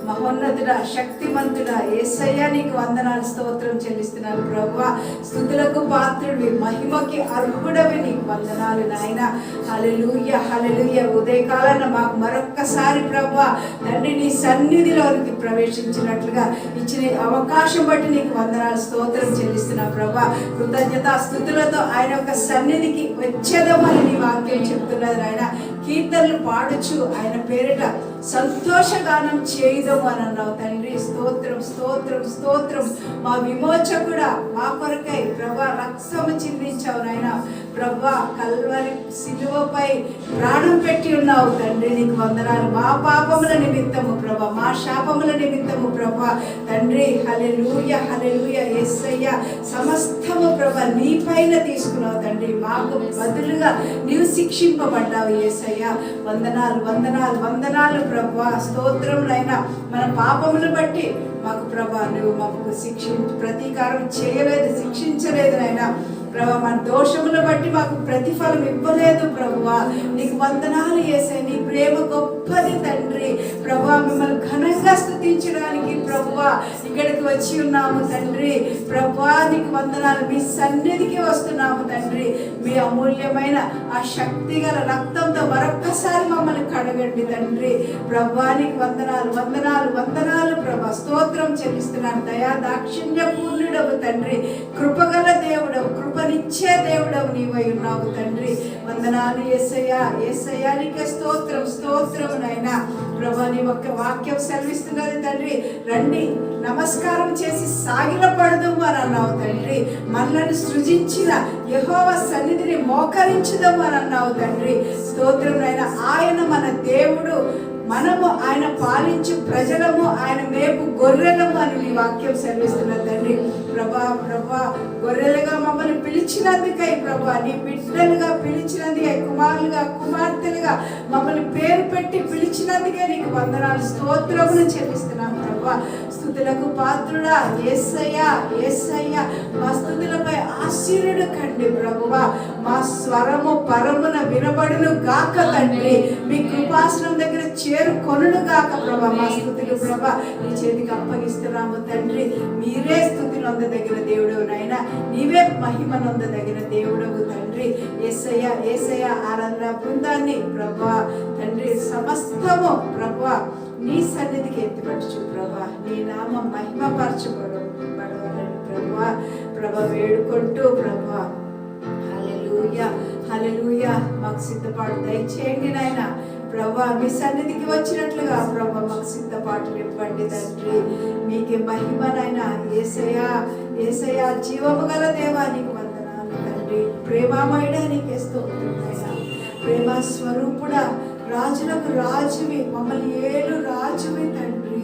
మహోన్నతుడా, శక్తిమంతుడా యేసయ్య నీకు వందనాలు, స్తోత్రం చెల్లిస్తున్నాను ప్రభువా. స్తుతులకు పాత్రుడివి, మహిమకి అర్హుడవి, నీకు వందనాలు నాయన. హల్లెలూయా హల్లెలూయా. ఉదయకాలాన మాకు మరొక్కసారి ప్రభువా తండ్రి నీ సన్నిధిలోనికి ప్రవేశించినట్లుగా ఇచ్చిన అవకాశం బట్టి నీకు వందనాలు, స్తోత్రం చెల్లిస్తున్నావు ప్రభువా. కృతజ్ఞత స్తుతులతో ఆయన యొక్క సన్నిధికి వచ్చేదమని నీ వాక్యం చెప్తున్నది నాయన. కీర్తనలు పాడుచు ఆయన పేరిట సంతోషగానం చేయుదము అని అన్నావు తండ్రి. స్తోత్రం స్తోత్రం స్తోత్రం. మా విమోచకుడా మా కొరకై ప్రభా రక్తము చిందించావు నాయన. ప్రభా కల్వరి సిలువపై ప్రాణం పెట్టి ఉన్నావు తండ్రి, నీకు వందనాలు. మా పాపముల నిమిత్తము ప్రభా, మా శాపముల నిమిత్తము ప్రభా తండ్రి. హల్లెలూయా హల్లెలూయా. యేసయ్య సమస్తము ప్రభా నీ పైన తీసుకున్నావు తండ్రి. మాకు బదులుగా నీవు శిక్షింపబడ్డావు యేసయ్య. వందనాలు వందనాలు వందనాలు ప్రభా. స్తోత్రములైనా మన పాపములు బట్టి మాకు ప్రభా నువ్వు మాకు ప్రతీకారం చేయలేదు, శిక్షించలేదు నాయనా ప్రభా. మన దోషములు బట్టి మాకు ప్రతిఫలం ఇవ్వలేదు ప్రభువా. నీకు వందనాలు యేసయ్య. నీ ప్రేమ గొప్పది తండ్రి ప్రభా. మిమ్మల్ని ఘనంగా స్తుతించడానికి ప్రభువా ఇక్కడికి వచ్చి ఉన్నాము తండ్రి ప్రభా. నీకు వందనాలు. మీ సన్నిధికి వస్తున్నాము తండ్రి. మీ అమూల్యమైన ఆ శక్తి గల రక్తంతో మరొక్కసారి మమ్మల్ని కడగండి తండ్రి ప్రభా. నీకు వందనాలు వందనాలు వందనాలు ప్రభా. స్తోత్రం చెల్లిస్తున్నాను. దయా దాక్షిణ్య పూర్ణుడవు తండ్రి, కృపగల దేవుడవు, కృపనిచ్చే దేవుడవు నీవై ఉన్నావు తండ్రి. వందనాలు యేసయ్యా. యేసయ్యా నీకే స్తోత్రం స్తోత్రం నాయనా ప్రభా. నీ ఒక్క వాక్యం సెలవిస్తున్నది తండ్రి, రండి నమస్కారం చేసి సాగిలపడదాము అని అన్నావు తండ్రి. మనల్ని సృజించిన యెహోవా సన్నిధిని మోకరించుదాము అని అన్నావు తండ్రి. స్తోత్రం నాయనా. ఆయన మన దేవుడు, మనము ఆయన పాలించు ప్రజలము, ఆయన మేపు గొర్రెలము అని నీ వాక్యం సెలవిస్తున్నది తండ్రి ప్రభా. ప్రభా గొర్రెలుగా మమ్మల్ని పిలిచినందుకై ప్రభా, నీ బిడ్డలుగా పిలిచినందుకై, కుమారులుగా కుమార్తెలుగా మమ్మల్ని పేరు పెట్టి పిలిచినందుకే నీకు వందనాలు, స్తోత్రములు చెల్లిస్తున్నాం ప్రభా. స్తుతులకు పాత్రుడా యేసయ్యా యేసయ్యా. మా స్తుతులపై ఆశీర్వడు కండి ప్రభువా. మా స్వరము పరమున వినబడును గాక తండ్రి. మీ కృపాసనం దగ్గర చేరుకొనును గాక ప్రభా. మా స్తుతులు ప్రభా నీ చేతికి అప్పగిస్తున్నాము తండ్రి. మీరే స్తుతి నొందదగిన దేవుడవు నాయనా, నీవే మహిమ నొందదగిన దేవుడవు తండ్రి. యేసయ్యా యేసయ్యా. ఆరాధన బృందాన్ని ప్రభా తండ్రి సమస్తము ప్రభా నీ సన్నిధికి ఎత్తిపరచు ప్రభా. నీ నామం మహిమపరచబడవాలని ప్రభా ప్రభా వేడుకుంటూ ప్రభా. హల్లెలూయా హల్లెలూయా. మాకు సిద్ధపాటు దయచేయండి నాయన ప్రభా. మీ సన్నిధికి వచ్చినట్లుగా ప్రభా మాకు సిద్ధపాటులు ఇవ్వండి తండ్రి. మీకే మహిమనైనా యేసయ్యా యేసయ్యా. జీవము గల దేవా నీకు వందనాలు తండ్రి. ప్రేమామయుడా నీకే స్తోత్రం నాయనా. ప్రేమ స్వరూపుడా, రాజులకు రాజువి, మమ్మల్ని ఏలు రాజువి తండ్రి.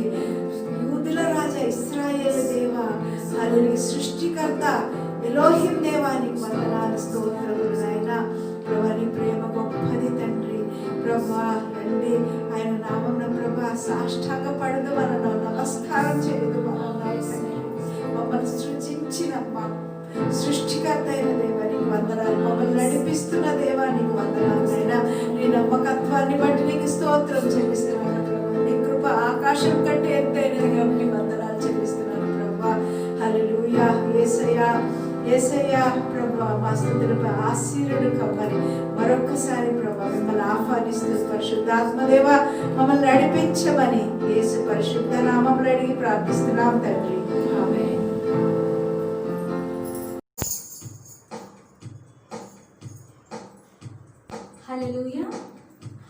యూదుల రాజా, ఇశ్రాయేలు దేవా, హల్లెలూయా. సృష్టికర్త ఎలోహిం దేవా నీకు వందనాలు, స్తోత్రములు నాయనా ప్రభా. నీ ప్రేమ గొప్పది తండ్రి ప్రభా. రండి ఆయన నామమున ప్రభా సాష్టాంగ పడదు మనను, నమస్కారం చేయదు మనను తండ్రి. మమ్మల్ని సృజించిన మా సృష్టికర్త అయిన దేవానికి వందనాలు. మమ్మల్ని నడిపిస్తున్న దేవానికి వందనాలు అయినా. నీ నమ్మకత్వాన్ని బట్టి నీకు స్తోత్రం చెల్లిస్తున్నాను ప్రభా. నీ కృప ఆకాశం కంటే ఎత్తైనది కాబట్టి వందనాలు చెల్లిస్తున్నాను ప్రభా. హల్లెలూయా. యేసయ్యా యేసయ్యా ప్రభా. మా స్తుతులపై ఆశీర్వడు కమ్మని మరొక్కసారి ప్రభా మిమ్మల్ని ఆహ్వానిస్తూ పరిశుద్ధాత్మదేవ మమ్మల్ని నడిపించమని యేసు పరిశుద్ధ నామములో అడిగి ప్రార్థిస్తున్నాం తండ్రి. ఆమేన్. హల్లెలూయా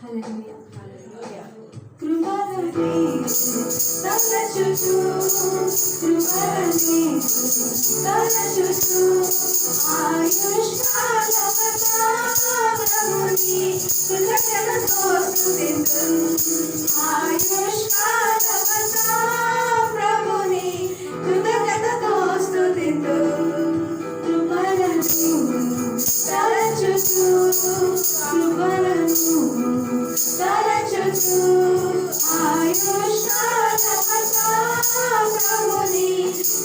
హల్లెలూయా. కృపగలే తలచుచు, కృపగలే తలచుచు, ఆయుష్కాలవతా ప్రభుని కృతజ్ఞతతో స్తుతింతును. ఆయుష్కాలవతా ప్రభుని కృతజ్ఞతతో స్తుతింతును. కృపగలే తలచుచు, కృపగలే తలచుచు, ఆయుష్కాలవతా ప్రభుని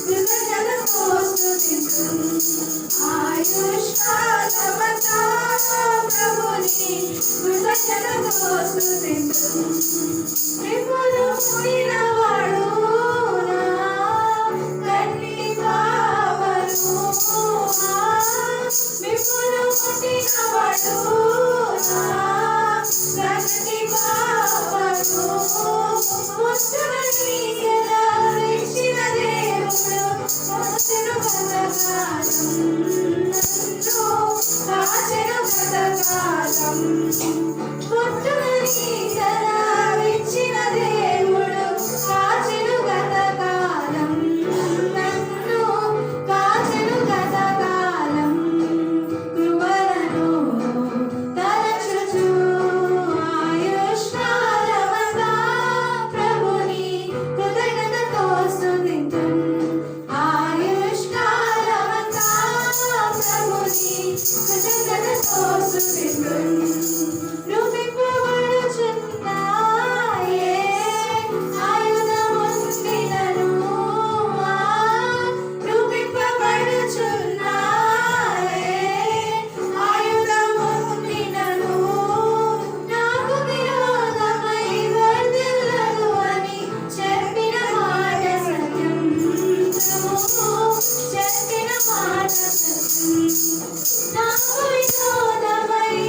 కృతజ్ఞతతో స్తుతింతును. ఆయుష్కాలవతా ప్రభుని కృతజ్ఞతతో స్తుతింతును. విప్పులు మూడినవాడు నా కన్ని కావను. విప్పులు ముట్టినవాడు నా కన్ని కావను. ముట్టునని ఎలా ఇచ్చిన దేవుడు మోసెను గతకాలం. నన్ను కాచెను గతకాలం. ముట్టునని ఎలా ఇచ్చిన దేవుడు కాచెను గతకాలం. నన్ను కాచెను గతకాలం. కృపలను తలచుచు ఆయుష్కాలమంతా ప్రభుని కృతజ్ఞతతో స్తుతింతును. ఆయుష్కాలమంతా ప్రభుని కృతజ్ఞతతో స్తుతింతును. రూపింపబడుచున్నాయే ఆయుధముండినను. రూపింపబడుచున్నాయే ఆయుధముండినను. నాకు విరోధమై వర్ధిల్లదు అని చెప్పిన మాట సత్యం. ప్రభువు చెప్పిన మాట సత్యం. నాకు విరోధమై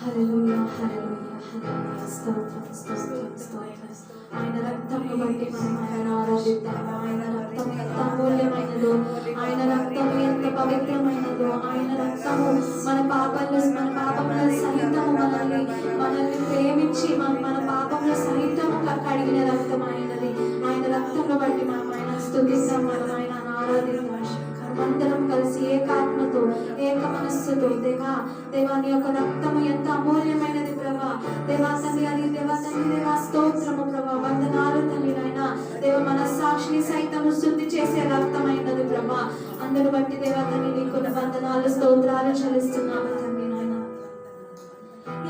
హల్లెలూయా హల్లెలూయా హల్లెలూయా స్తోత్రం స్తోత్రం స్తోత్రం. ఆయన రక్తంను బట్టి మనం ఆయన ఆరాధిద్దాం. ఆయన రక్తం ఎంత అమూల్యమైనదో, ఆయన రక్తం ఎంత పవిత్రమైనదో, ఆయన రక్తము మన పాపముల సహితము మనల్ని ప్రేమించి మన పాపముల సహితము కడిగిన రక్తం అయినది. ఆయన రక్తంను బట్టి మనం ఆయన స్తుతిస్తాం, మనం ఆయన ఆరాధిద్దాం. మనమందరం కలిసి ఏకాత్మతో ఏక మనస్సుతో దేవా నీ యొక్క రక్తము ఎంత అమూల్యమైనది ప్రభా. దేవా స్తోత్రము ప్రభా, వందనాలు తండ్రి నాయన. దేవ మనస్సాక్షిని సైతము శుద్ధి చేసే రక్తమైనది ప్రభా. అందరు బట్టి దేవా తండ్రి నీకు వందనాలు స్తోత్రాలు చెల్లిస్తున్నాము తండ్రి నాయన.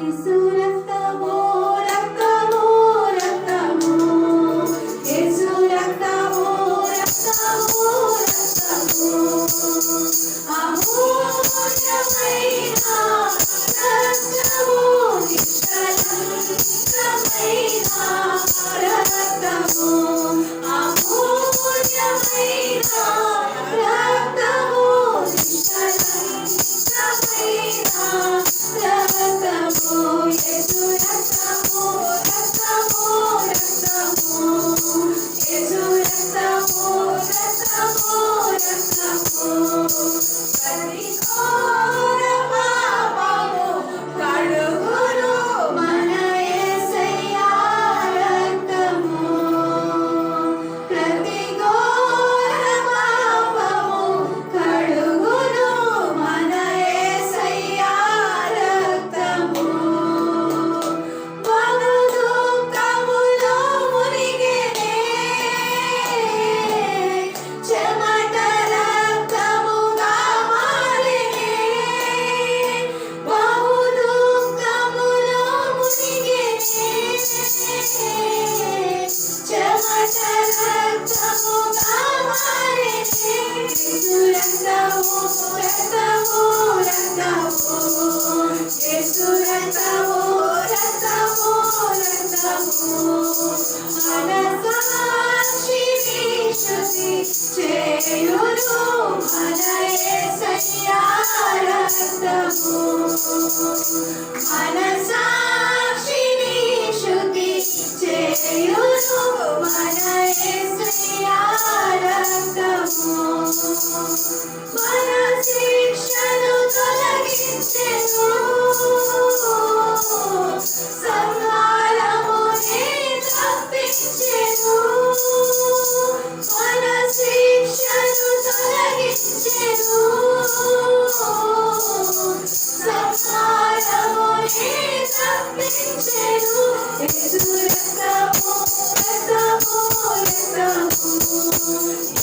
యేసు రక్తము రక్తము రక్తము, యేసు రక్తము రక్తము రక్తము, అమూల్యమైన రక్తము, నిష్కళంకమైన రక్తము, అమూల్యమైన రక్తము, నిష్కళంకమైన రక్తము, యేసు రక్తము రక్తము రక్తము, యేసు రక్తము రక్తము రక్తము, ప్రతి ఘోర పాపము కడుగును మన యేసయ్యా రక్తము, ప్రతి ఘోర పాపము కడుగును మన యేసయ్యా రక్తము, బహు దుఃఖములో మునిగెనే చెమట రక్తముగా మారెనే, బహు దుఃఖములో మునిగెనే చెమట రక్తముగా మారెనే, యేసు రక్తము రక్తము రక్తము, యేసు రక్తము రక్తము రక్తము, మనసాక్షిని శుద్ధి చేయును మన యేసయ్యా రక్తము, మనసాక్షిని శుద్ధి చేయును మన యేసయ్యా రక్తము, మన శిక్షను తొలగించెను, సంహారమునే తప్పించెను, మన శిక్షను తొలగించెను, సంహారమునే తప్పించెను, యేసు రక్తము రక్తము రక్తము,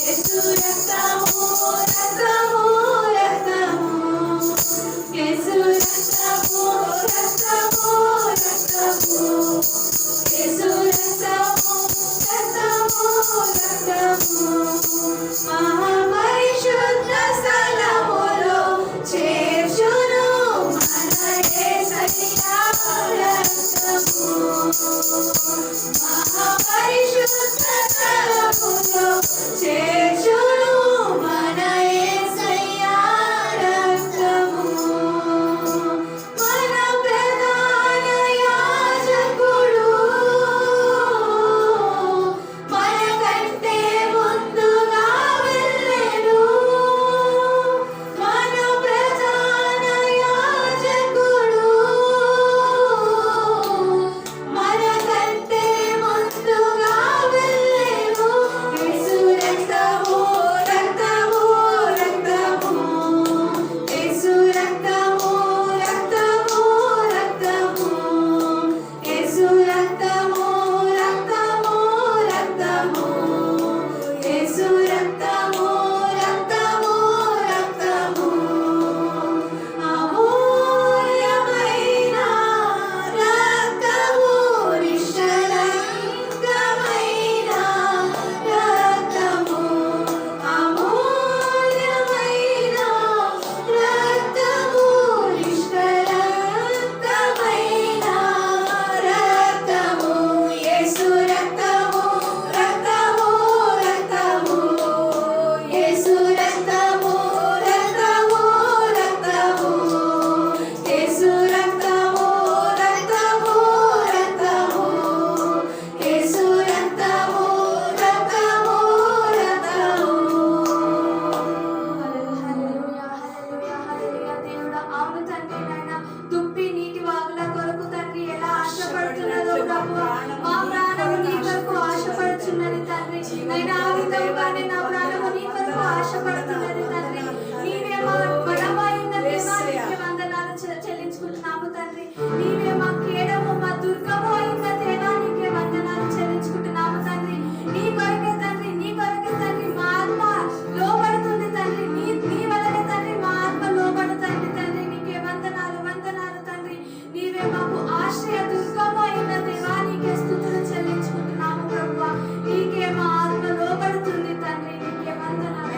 యేసు రక్తము రక్తము రక్తము, యేసు రక్తము రక్తము రక్తము, యేసు రక్తము రక్తము రక్తము, మహాపరిశుద్ధ స్థలములో చేర్చును మన యేసయ్యా రక్తము, మహాపరిశుద్ధ స్థలములో చేర్చును మన యేసయ్యా రక్తము, మన ప్రధాన నైనా ఆ విధముగానే నా ప్రాణము నీ కొరకు ఆశపడుతున్నది తండ్రి. నీవే మా బలమైన దేవా, నీకే వందనాలు చెల్లించుకుంటున్నాము తండ్రి. నీవే మా కేడము, మా దుర్గము అయిన దేవా, నీకే వందనాలు చెల్లించుకుంటున్నాము తండ్రి. నీ కొరకే తండ్రి, నీ కొరకే తండ్రి మా ఆత్మ లోబడుతుంది తండ్రి. నీ వలనే తండ్రి మా ఆత్మ లోబడుతుంది తండ్రి. నీకే వందనాలు వందనాలు తండ్రి. నీవే మాకు ఆశ్రయ దుర్గము అయిన దేవా, నీకే స్తుతులు చెల్లించుకుంటున్నాము ప్రభువా. నీకే మా ఆత్మ లోబడుతుంది తండ్రి. నీకే వందనాలు.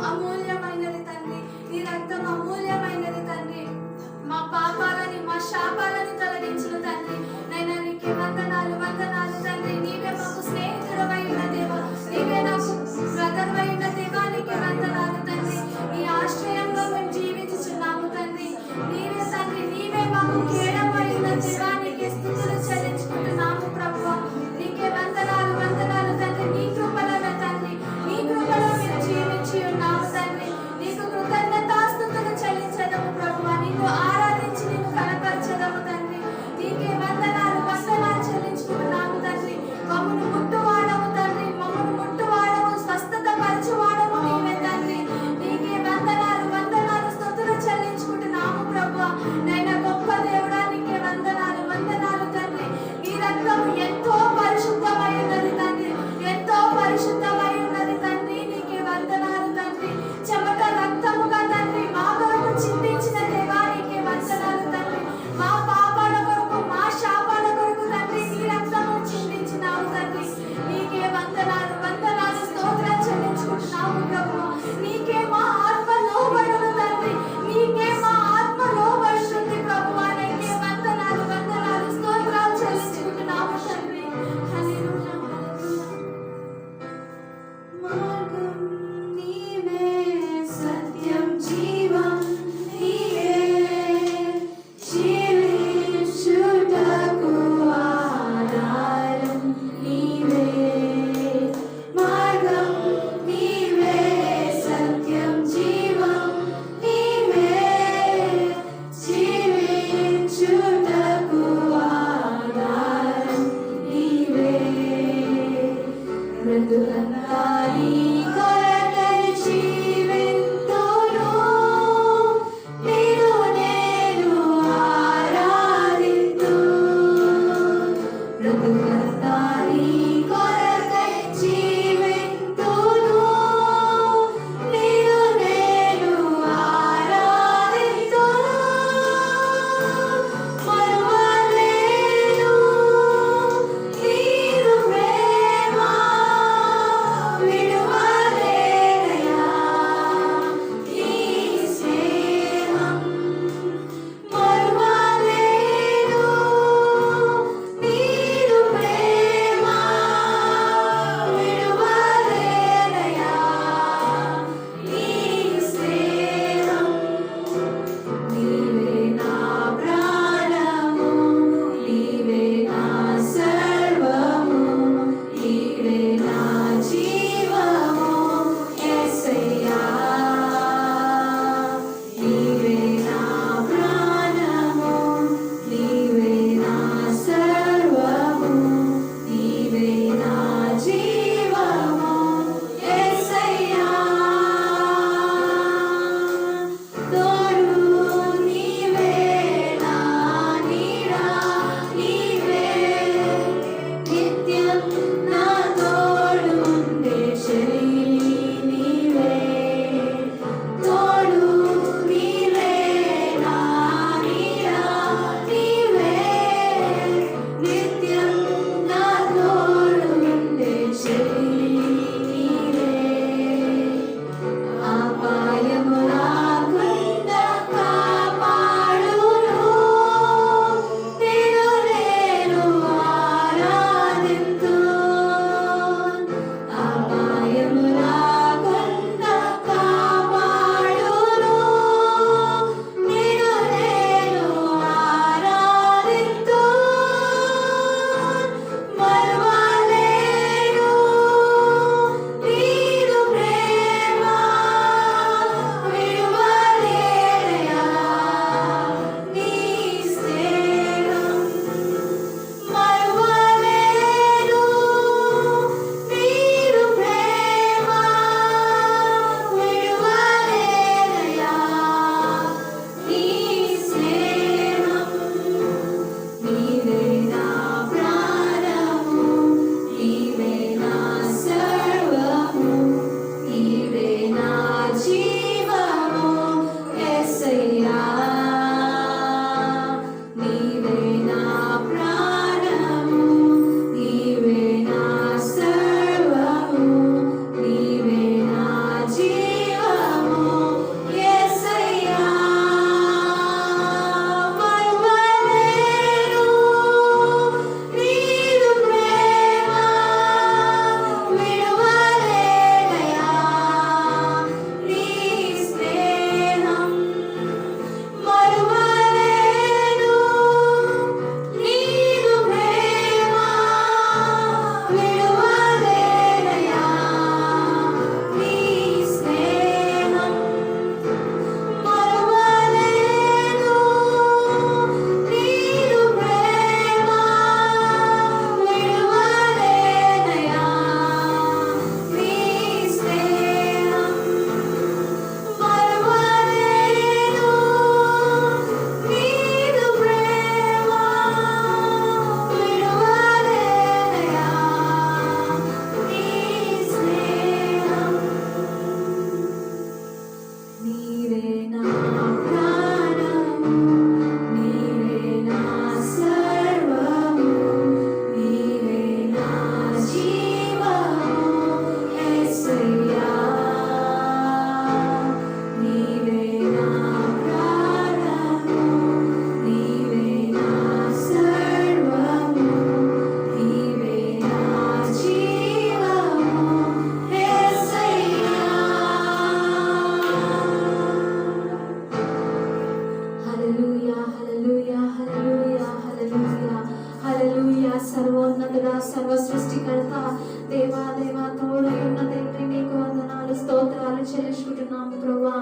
అమూల్యమైనది తండ్రి, నీ రక్తం అమూల్యమైనది తండ్రి. మా పాపాలని మా శాపాలని తొలగించిన తండ్రి, నైనా నీకే వందనాలు వందనాలు తండ్రి. నీవే మాకు స్నేహితుడవై ఉన్న దేవా, నీవే నాకు బ్రదర్వై ఉన్న దేవా, నీకే వందనాలు తండ్రి. నీ ఆశ్రయంలో మేము జీవించుచున్నాము తండ్రి. నీవే తండ్రి, నీవే మాకు కేడమై ఉన్న దేవా, నీకే స్తుతులు చెల్లించుకుంటున్నాము ప్రభువా. నీకే వందనాలు వందనాలు తండ్రి. నీ కృపలోనే తండ్రి, నీ కృపలో మేము జీవించి ఉన్నాము తండ్రి. నీకు కృతజ్ఞతాస్తుతులు చెల్లించదము ప్రభువా. నీకు ఆరాధించి నీకు కనపరచదము తండ్రి. నీకే వందనాలు వందనాలు చెల్లి సర్వోన్నతుడా, సర్వ సృష్టికర్త, దేవా దేవా తోడై ఉన్న తండ్రి నీకు వందనాలు, స్తోత్రాలు చెల్లించుకుంటున్నాము ప్రభువా.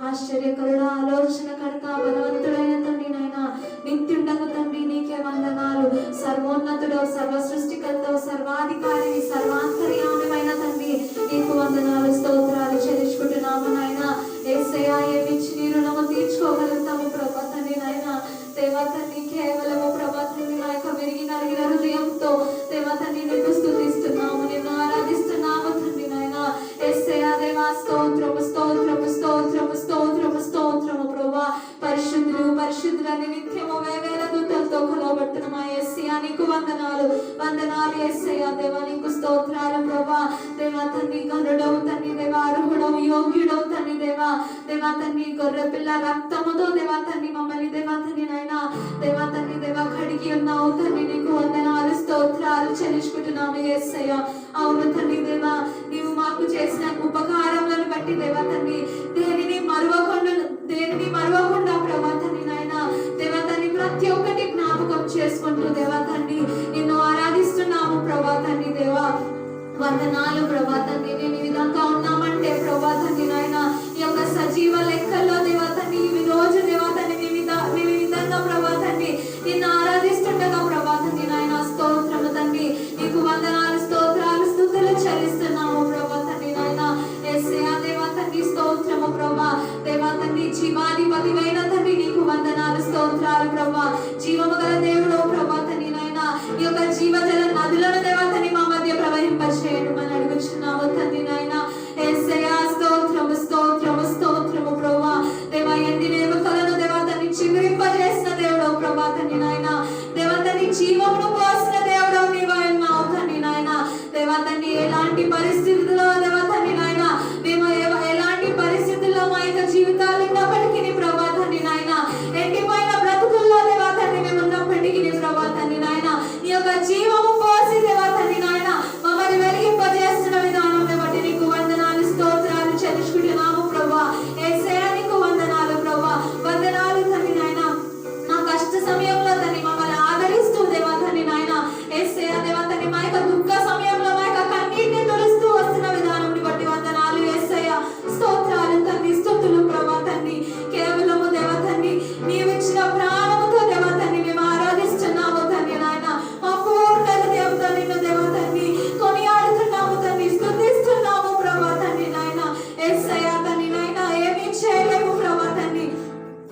ఆశ్చర్యకరుడా, ఆలోచనకర్త, బలవంతుడైన తండ్రి నాయన, నిత్యుండగు తండ్రి నీకే వందనాలు. సర్వోన్నతుడు, సర్వ సృష్టికర్త, సర్వాధికారి, సర్వాంతర్యామైన తండ్రి నీకు వందనాలు, స్తోత్రాలు చెల్లించుకుంటున్నాము నాయన. యేసయ్యా, ఏమిచ్చి నీ రుణము తీర్చుకోగలుగుతాము ప్రభా తండ్రి నాయన. దేవా తండ్రి, కేవలము ప్రభా తండ్రి నా యొక్క విరిగి నలిగిన హృదయంతో దేవా తండ్రి నీకు స్తుతిస్తున్నాము, నిన్ను ఆరాధిస్తున్నాము తండ్రి నాయన. యేసయ్యా దేవా, స్తోత్రము స్తోత్రము స్తోత్రము స్తోత్రము స్తోత్రము ప్రభా. పరిశుద్ధులు పరిశుద్ధులని నిత్యము వేవేల దూతలతో కొలవబడుతున్న మా యేసయ్యా నీకు వందనాలు, వందనాలు యేసయ్యా దేవా, నీకు స్తోత్రాలు ప్రభా. దేవా తండ్రి, గరుడవు తండ్రి దేవా, అర్హుడవు, యోగ్యుడవు తండ్రి దేవా. దేవా తండ్రి, గొర్రె పిల్ల రక్తముతో దేవా తండ్రి మమ్మల్ని దేవా తండ్రి నాయన దేవా తండ్రి దేవా కడిగి ఉన్నావు తండ్రి, నీకు వందనాలు, స్తోత్రాలు చెల్లించుకుంటున్నాము యేసయ్యా. అవును తండ్రి దేవా, నీవు మాకు చేసిన ఉపకారములను బట్టి దేవా తండ్రి దేనిని మరవకుండా ప్రభా తండ్రి నాయన దేవా తండ్రి ప్రతి ఒక్కటి జ్ఞాపకం చేసుకుంటూ దేవా తండ్రి నిన్ను ఆరాధిస్తున్నాము ప్రభా తండ్రి దేవా. వందనాలు ప్రభా తండ్రి, మేము ఈ విధంగా ఉన్నామంటే ప్రభా తండ్రి నాయన ఈ యొక్క సజీవ లెక్కల్లో దేవా తండ్రి ఈ రోజు దేవా తండ్రి మేము ఈ విధంగా ప్రభా తండ్రి నిన్ను ఆరాధిస్తుండగా ప్రభా తండ్రి నాయన స్తోత్రము తండ్రి, నీకు వందనాలు, స్తోత్రాలు, స్తుతులు చెల్లిస్తున్నాము ప్రభా తండ్రి నాయన. యేసయ్యా దేవా తండ్రి, స్తోత్రము ప్రభా. దేవా తండ్రి, జీవాధిపతివైన తండ్రి నీకు వందనాలు, స్తోత్రాలు ప్రభా. జీవము గల దేవుడు ప్రభా తండ్రి నాయన ఈ యొక్క జీవజల నదులను దేవా తండ్రి మా మధ్య ప్రవహింపచేయడం అని అడుగుచున్నాము తండ్రి నాయన. యేసయ్యా, స్తోత్రము స్తోత్రము స్తోత్రము ప్రభా. దేవా, ఎండిన ఎముకలను దేవా తండ్రి చిగురింపజేసిన దేవుడు ప్రభా తండ్రి నాయన. దేవా తండ్రి, జీవమును పోసిన దేవుడు నీవై ఉన్నావు తండ్రి నాయన. దేవా తండ్రి, ఎలాంటి పరిస్థితుల్లో దేవా తండ్రి నాయన మేము ఎలాంటి పరిస్థితుల్లో మా యొక్క జీవితాలు ఉన్నప్పటికీ ప్రభా తండ్రి నాయన, ఎండిపోయిన బ్రతుకుల్లో దేవా తండ్రి మేము ఉన్నప్పటికీ ప్రభా తండ్రి నాయన నీ యొక్క జీవము పోసి దేవా తండ్రి నాయన మమ్మల్ని వెలిగింపజేస్తున్న విధానం బట్టి నీకు వందనాలు, స్తోత్రాలు చెల్లించుకుంటున్నాము ప్రభా. యేసయ్యా నీకు వందనాలు ప్రభా, వందనాలు తండ్రి నాయన. నా కష్ట సమయంలో తండ్రి మమ్మల్ని ఆదరిస్తూ దేవా తండ్రి నాయన యేసయ్యా దేవా తండ్రి మా యొక్క దుఃఖ సమయంలో మా యొక్క కన్నీటిని తుడుస్తూ వస్తున్న విధానం బట్టి వందనాలు యేసయ్యా, స్తోత్రాలు తండ్రి, స్తుతులు ప్రభా తండ్రి. కేవలము దేవా తండ్రి నీవు ఇచ్చిన ప్రాణముతో దేవా తండ్రి మేము ఆరాధిస్తున్నాము తండ్రి నాయన. మా పూర్ణ హృదయంతో నిన్ను దేవా తండ్రి కొనియాడుతున్నాము తండ్రి, స్తుతిస్తున్నాము ప్రభా తండ్రి నాయన. యేసయ్యా తండ్రి నాయన ఏమీ చేయలేము ప్రభా తండ్రి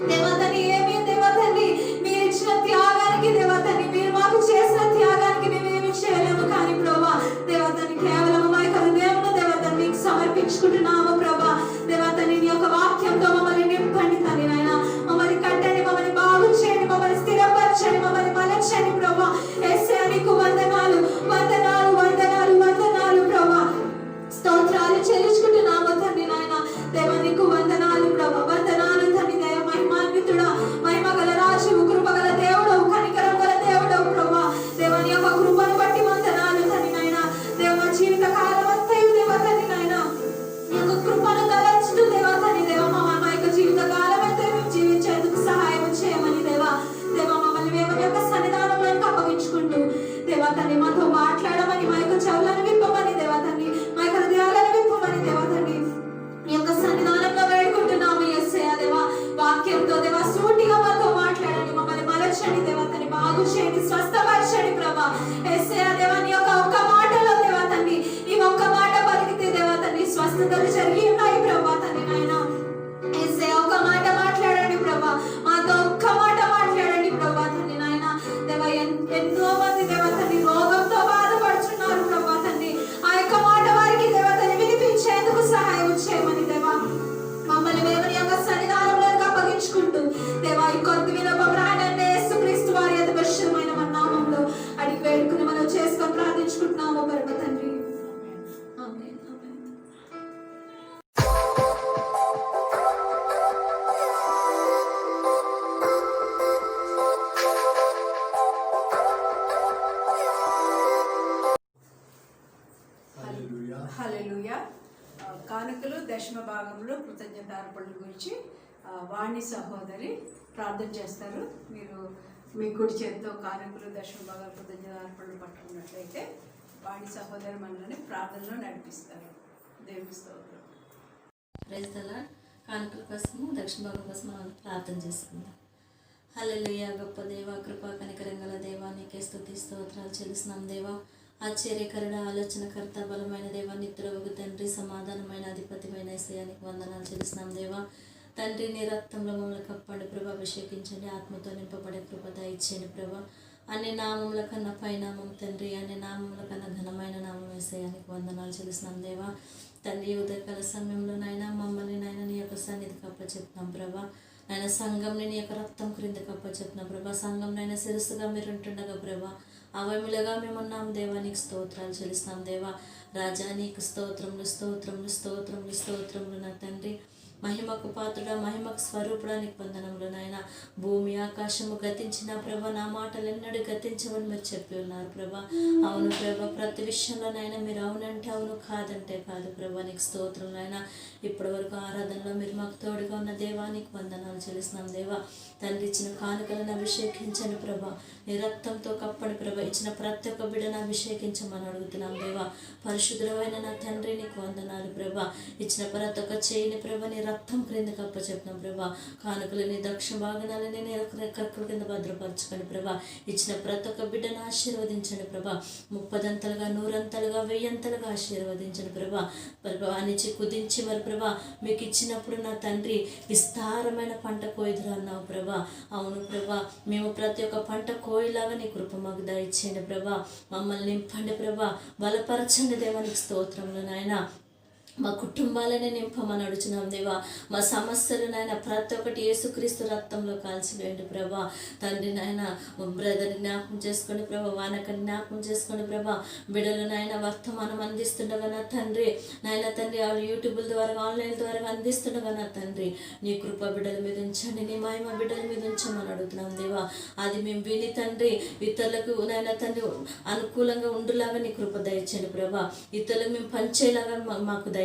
దేవా తండ్రి, ఏమీ దేవా తండ్రి మీరు ఇచ్చిన త్యాగానికి దేవా తండ్రి మీరు మాకు చేసిన త్యాగానికి మేము ఏమీ చేయలేము. కానీ ప్రభా దేవా తండ్రి కేవలం మా యొక్క హృదయంలో దేవా తండ్రి సమర్పించుకుంటున్నాము ప్రభా. దేవా తండ్రి నీ యొక్క వాక్యంతో మమ్మల్ని నింపండి తండ్రి నాయన, మమ్మల్ని కట్టండి, మమ్మల్ని బాగు చేయండి, మమ్మల్ని స్థిరపరచండి, మమ్మల్ని మలచండి ప్రభా. యేసయ్యా నీకు వందనాలు, వందనాలు, వందనాలు, వందనాలు ప్రభా. స్తోత్రాలు చెల్లించుకుంటున్నాము తండ్రి నాయన. దేవా నీకు వందనాలు ప్రభా, వందనాలు తండ్రి. దయ మహిమాన్వితుడా, మహిమ గల రాజువు, కృప గల దేవుడు, కనికరం గల దేవుడు ప్రభా. దేవా నీ యొక్క కృపను బట్టి వందనాలు తండ్రి నాయన. దేవ జీవిత కాలం అంతయు దేవా తండ్రి నాయన నీ యొక్క కృపను తలంచుతూ దేవా తండ్రి దేవా మా యొక్క జీవిత కాలం అంతయు మేము జీవించేందుకు సహాయం చేయమని దేవా దేవా మమ్మల్ని మేము యొక్క సన్నిధానంలో అప్పగించుకుంటూ దేవా తండ్రి మాతో మాట్లాడమని, మా యొక్క చెవులను విప్పమని దేవా తండ్రి, మా యొక్క హృదయాలను విప్పమని దేవా తండ్రి నీ యొక్క సన్నిధానంలో వేడుకుంటున్నాము యేసయ్యా దేవా. వాక్యంతో దేవా సూటిగా మాతో మాట్లాడండి, మమ్మల్ని మలచండి దేవా తండ్రి, బాగు చేయండి, స్వస్థపరచండి ప్రభా. యేసయ్యా దేవా నీ యొక్క ఒక్క మాటలో దేవా తండ్రి నీ ఒక్క మాట పలికితే దేవా తండ్రి స్వస్థతలు జరిగి ఉన్నాయి ప్రభా తండ్రి నాయన. యేసయ్యా ఒక్క మాట మాట్లాడండి ప్రభా, మాతో ఒక్క మాట మాట్లాడండి ప్రభా తండ్రి నాయన. దేవా ఎంతో మంది దేవా తండ్రి రోగంతో బాధపడుతున్నారు ప్రభా తండ్రి, ఆ యొక్క మాట వారికి దేవా తండ్రి వినిపించేందుకు సహాయం చేయమని దేవా మమ్మల్ని దేవుని యొక్క సన్నిధానంలో అప్పగించుకుంటూ దేవా ఈ కొద్ది వినపం రానండి యేసుక్రీస్తు వారి అతి పరిశుద్ధమైన మన నామములో అడిగి వేడుకుని మనం చేసుకొని ప్రార్థించుకుంటున్నాము పరమ తండ్రి. ఆమేన్, ఆమేన్. హల్లెలూయా. కానుకలు దశమ భాగంలో కృతజ్ఞతార్పణల గురించి వాణి సహోదరి ప్రార్థన చేస్తారు. మీరు మీ కుడి చేతితో కానుకలు దశమ భాగాలు కృతజ్ఞత అర్పణలు పట్టుకున్నట్లయితే వాడి సహోదరు మనల్ని ప్రార్థనలో నడిపిస్తారు. దేవుని స్తోత్రం. Praise the lord. కానుకల కోసము దక్షిణ భాగం కోసం మనం ప్రార్థన చేసుకుందాం. హల్లెలూయా. గొప్ప దేవ, కృపా కనికరంగల దేవా, నీకే స్తుతి స్తోత్రాలు చెల్లిస్తున్నాం దేవా. ఆశ్చర్యకరుడ, ఆలోచనకర్త, బలమైన దేవ, నిత్యుడవగు తండ్రి, సమాధానమైన అధిపతిమైన యేసయ్యానికి వందనాలు చెల్లిస్తున్నాం దేవా. తండ్రి, నీ రక్తంలో మమ్మల్ని కప్పండి ప్రభా, అభిషేకించండి, ఆత్మతో నింపబడే కృప దయచేయండి ప్రభా. అన్ని నామముల కన్నా పైనామం తండ్రి, అన్ని నామముల కన్నా ఘనమైన నామం యేసయ్యానికి వందనాలు చెల్లిస్తున్నాం దేవా. తండ్రి, ఉదయకాల సమయంలో నాయన మమ్మల్ని నాయన నీ యొక్క సన్నిధికి అప్పచెప్తున్నాం ప్రభా. నాయన సంఘంని నీ యొక్క రక్తం క్రిందకి అప్పచెప్తున్నాం ప్రభా. సంఘం నాయన శిరస్సుగా మీరు ఉంటుండగా ప్రభా, అవయములుగా మేమున్నాం దేవా. నీకు స్తోత్రాలు చెల్లిస్తున్నాం దేవా. రాజా, నీకు స్తోత్రములు స్తోత్రములు స్తోత్రములు స్తోత్రములు నా తండ్రి. మహిమకు పాత్రుడా, మహిమకు స్వరూపుడా, నీకు వందనములు నాయన. భూమి ఆకాశము గతించిన ప్రభా, నా మాటలు ఎన్నడూ గతించవని మీరు చెప్పి ఉన్నారు ప్రభా. అవును ప్రభా, ప్రతి విషయంలో నాయన మీరు అవునంటే అవును, కాదంటే కాదు ప్రభా. నీకు స్తోత్రం నాయన. ఇప్పటి వరకు ఆరాధనలో మీరు మాకు తోడుగా ఉన్న దేవా, నీకు వందనాలు చెల్లిస్తున్నాం దేవా. తండ్రి, ఇచ్చిన కానుకలను అభిషేకించండి ప్రభా. నీ రక్తంతో కప్పని ప్రభా. ఇచ్చిన ప్రతి ఒక్క బిడ్డను అభిషేకించమని అడుగుతున్నాం దేవా. పరిశుద్ధమైన నా తండ్రి, నీకు వందనాలు ప్రభా. ఇచ్చిన ప్రతి ఒక్క చేయిని ప్రభా నీ రక్తం క్రిందకి అప్పచెప్తున్నాం ప్రభా. కానుకలని దక్షిణ భాగనాలని రెక్కల కింద భద్రపరచుకోండి ప్రభా. ఇచ్చిన ప్రతి ఒక్క బిడ్డను ఆశీర్వదించండి ప్రభా. 30 100 1000 ఆశీర్వదించండి ప్రభా. అనిచి కుదించి మరి ప్రభా మీకు ఇచ్చినప్పుడు నా తండ్రి విస్తారమైన పంట కోయిదురు అన్నావు ప్రభా. అవును ప్రభా, మేము ప్రతి ఒక్క పంట కోయిలాగా నీ కృప మాకు దయచేయండి ప్రభా. మమ్మల్ని నింపండి ప్రభా, బలపరచండి దేవానికి స్తోత్రములు నాయన. మా కుటుంబాలనే నింపమని అడుచున్నాం దేవా. మా సమస్యలు నాయన ప్రతి ఒక్కటి యేసుక్రీస్తు రక్తంలో కాల్చివేయండి ప్రభా. తండ్రి నాయన బ్రదర్ని జ్ఞాపకం చేసుకోండి ప్రభా. వానకని జ్ఞాపకం చేసుకోండి ప్రభా. బిడ్డలు నాయన వర్తమానం అందిస్తుండగా నా తండ్రి, నాయన తండ్రి వాళ్ళు యూట్యూబ్ల ద్వారా ఆన్లైన్ ద్వారా అందిస్తుండగా నా తండ్రి నీ కృప బిడ్డల మీద ఉంచండి, నీ మహిమ బిడ్డల మీద ఉంచమని అడుగుతున్నాం దేవా. అది మేము విని తండ్రి ఇతరులకు నాయన తండ్రి అనుకూలంగా ఉండులాగా నీ కృప దయచేయండి ప్రభా. ఇతరులకు మేము పంచేలాగా మాకు దయచేయండి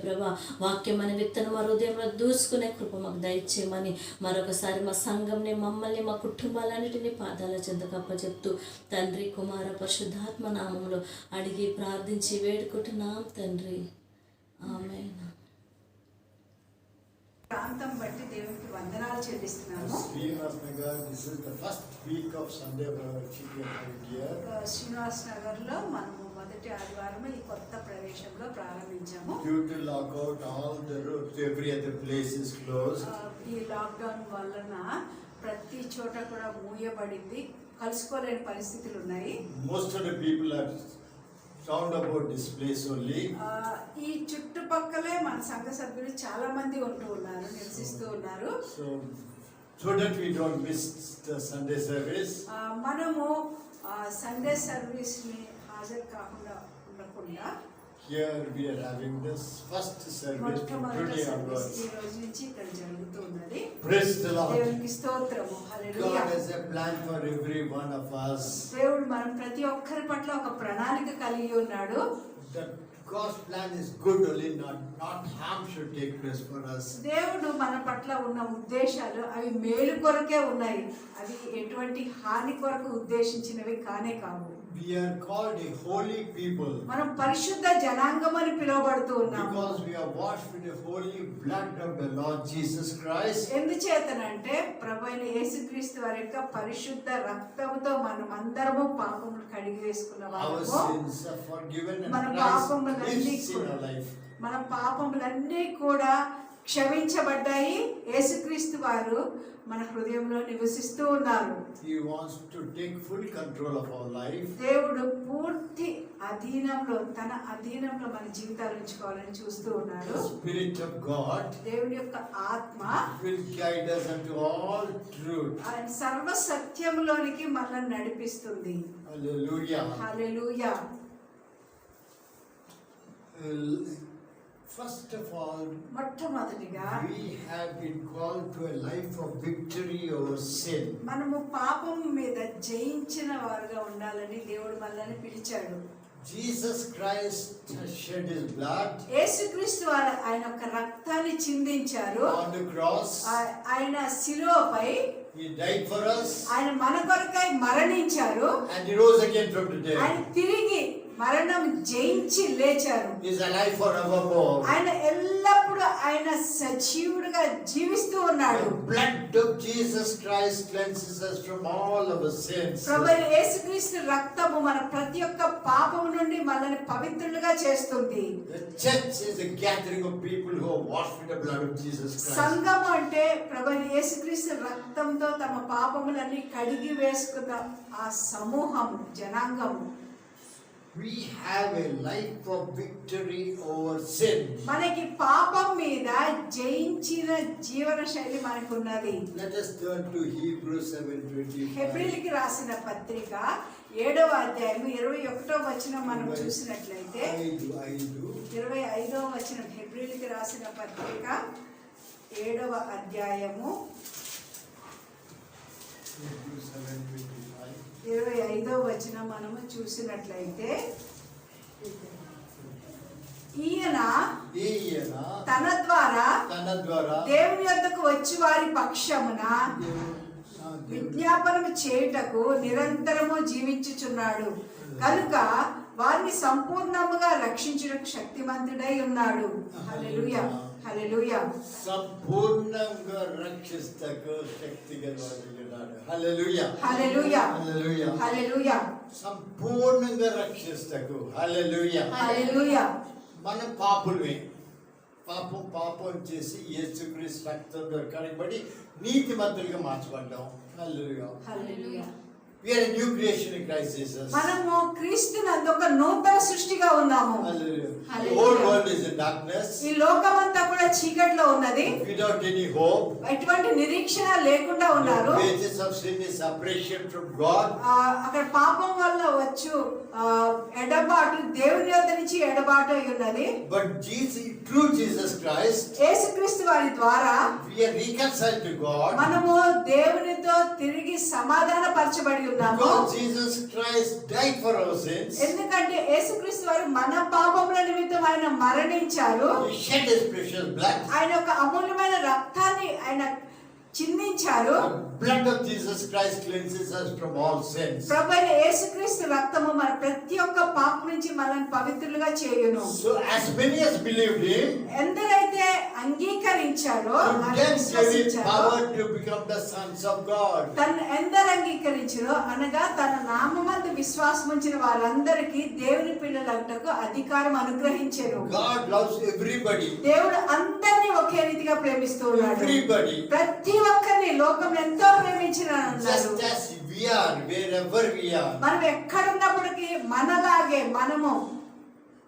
ప్రభా. వాక్యం అనే విత్తనం మా హృదయంలో దూసుకునే కృప మాకు దయచేయమని మరొకసారి మా సంఘంని, మమ్మల్ని, మా కుటుంబాలన్నిటినీ పాదాల చెంతకు అప్పచెప్తూ తండ్రి, కుమార, పరిశుద్ధాత్మ నామంలో అడిగి ప్రార్థించి వేడుకుంటున్నాం తండ్రి. ఆమేన్. ప్రాంతం బట్టి దేవునికి వందనాలు చెల్లిస్తున్నాము. శ్రీనివాస్ నగర్ లో మనము మొదటి ఆదివారం ఈ కొత్త ప్రదేశంలో ప్రారంభించాము. ఈ లాక్డౌన్ వలన ప్రతి చోట కూడా మూయబడింది, కలుసుకోలేని పరిస్థితులు ఉన్నాయి. Most of the people are round about this place only. ఈ చుట్టుపక్కలే మన సంఘ సభ్యులు చాలా మంది ఉంటూ ఉన్నారు, నివసిస్తూ ఉన్నారు. So that we don't miss the Sunday service. మనము సండే సర్వీస్ ని హాజరు కాకుండా ఉండకుండా Here we are having this first service from today onwards. ఈ రోజు నుంచి ఇక్కడ జరుగుతూ ఉన్నది. Praise the Lord. దేవునికి స్తోత్రము. హల్లెలూయా. God has a plan for every one of us. దేవుడు మనం ప్రతి ఒక్కరి పట్ల ఒక ప్రణాళిక కలిగి ఉన్నాడు. That God's plan is good only, not harm should take place for us. దేవుడు మన పట్ల ఉన్న ఉద్దేశాలు అవి మేలు కొరకే ఉన్నాయి, అవి ఎటువంటి హాని కొరకు ఉద్దేశించినవి కానే కావు. We are called a holy people. మనం పరిశుద్ధ జనాంగం అని పిలువబడుతూ ఉన్నాము. Because we are washed with the holy blood of the Lord Jesus Christ. ఎందుచేతనంటే ప్రభువైన యేసుక్రీస్తు వారి యొక్క పరిశుద్ధ రక్తముతో మనం అందరము పాపములు కడిగి వేసుకున్న Our వాళ్ళము. sins are forgiven and మన Christ పాపములన్నీ lives in our life. మన పాపములన్నీ కూడా క్షమించబడ్డాయి. యేసుక్రీస్తు వారు మన హృదయంలో నివసిస్తూ ఉన్నారు. He wants to take full control of our life. దేవుడు పూర్తి అధీనంలో, తన అధీనంలో మన జీవితాలు ఉంచుకోవాలని చూస్తూ ఉన్నాడు. The Spirit of God దేవుని యొక్క ఆత్మ will guide us unto all truth. ఆయన సర్వ సత్యములోనికి మనల్ని నడిపిస్తుంది. Hallelujah. Hallelujah. First of all, మొట్టమొదటిగా we have been called to a life of victory over sin. మనము పాపం మీద జయించిన వారుగా ఉండాలని దేవుడు మనల్ని పిలిచాడు. Jesus Christ shed his blood యేసుక్రీస్తు వారు ఆయన యొక్క రక్తాన్ని చిందించారు. on the cross. ఆయన శిలువపై He died for us ఆయన మన కొరకై మరణించారు, and he rose again from the ఆయన dead. తిరిగి మరణం జయించి లేచారు. He is alive forevermore. ఆయన ఎల్లప్పుడూ ఆయన సజీవుడిగా జీవిస్తూ ఉన్నాడు. The blood of Jesus Christ cleanses us from all our sins. ప్రభువైన యేసుక్రీస్తు రక్తము మన ప్రతి ఒక్క పాపము నుండి మనల్ని పవిత్రులుగా చేస్తుంది. The church is a gathering of people who are washed with the blood of Jesus Christ. సంఘము అంటే ప్రభువైన యేసుక్రీస్తు రక్తంతో తమ పాపములన్నీ కడిగి వేసుకున్న ఆ సమూహము, జనాంగము. We have a life of victory over sin. మనకి పాపం మీద జయించిన జీవన శైలి మనకున్నది. Let us turn to Hebrews 7:25. హెబ్రీయులకు రాసిన పత్రిక 7వ అధ్యాయం 21వ వచనం మనం చూసినట్లయితే 25వ వచనం, హెబ్రీయులకు రాసిన పత్రిక 7వ అధ్యాయము Hebrews 7:25. 25వ వచనం మనము చూసినట్లయితే, ఈయన తన ద్వారా దేవుని యొద్దకు వచ్చి వారి పక్షమున విజ్ఞాపనము చేయుటకు నిరంతరము జీవించుచున్నాడు కనుక వారిని సంపూర్ణముగా రక్షించుటకు శక్తిమంతుడై ఉన్నాడు. హల్లెలూయా, హల్లెలూయా. సంపూర్ణంగా రక్షిస్తకు శక్తి గలవాడై ఉన్నాడు. హల్లెలూయా, హల్లెలూయా, హల్లెలూయా, హల్లెలూయా. సంపూర్ణంగా రక్షిస్తకు. హల్లెలూయా, హల్లెలూయా. మన పాపులమే, పాపం చేసి యేసుక్రీస్తు రక్తంలో కడగబడి నీతిమంతులుగా మార్చబడ్డాం. హల్లెలూయా, హల్లెలూయా. We are a new creation in Christ Jesus. మనము క్రీస్తునందు ఒక నూతన సృష్టిగా ఉన్నాము. Hallelujah. The Hallelujah. whole world is in darkness. ఈ లోకమంతా కూడా చీకట్లో ఉన్నది, Without any hope. ఎటువంటి నిరీక్షణ లేకుండా ఉన్నారు. The wages of sin is separation from God. అక్కడ పాపం వల్ల వచ్చు ఎడబాటు, దేవుని యొద్ద నుంచి ఎడబాటు అయి ఉన్నది. But through Jesus Christ, యేసుక్రీస్తు వారి ద్వారా we are reconciled to God. మనము దేవునితో తిరిగి సమాధానపరచబడి ఉన్నాము. Because Jesus Christ died for our sins. ఎందుకంటే యేసుక్రీస్తు వారు మన పాపముల నిమిత్తం ఆయన మరణించారు. He shed his precious blood. ఆయన ఒక అమూల్యమైన రక్తాన్ని ఆయన చిందించారు. The blood of Jesus Christ cleanses us from all sins. ప్రభువైన యేసుక్రీస్తు రక్తము మన ప్రతి ఒక్క పాపం నుంచి మనల్ని పవిత్రులుగా చేయును. So as many as believed him, ఎందరైతే అంగీకరించారో, to them gave him power to become the sons of God. తను ఎందరు అంగీకరించారో అనగా తన నామమందు విశ్వాసం ఉంచిన వారందరికీ దేవుని పిల్లలటకు అధికారం అనుగ్రహించారు. God loves everybody. దేవుడు అందరినీ ఒకే రీతిగా ప్రేమిస్తూ ఉన్నాడు. Everybody. ప్రతి ఒక్కరిని లోకం ఎంతో ప్రేమించిన Just as we are, wherever we are. మనం ఎక్కడున్నప్పటికీ మనలాగే మనము,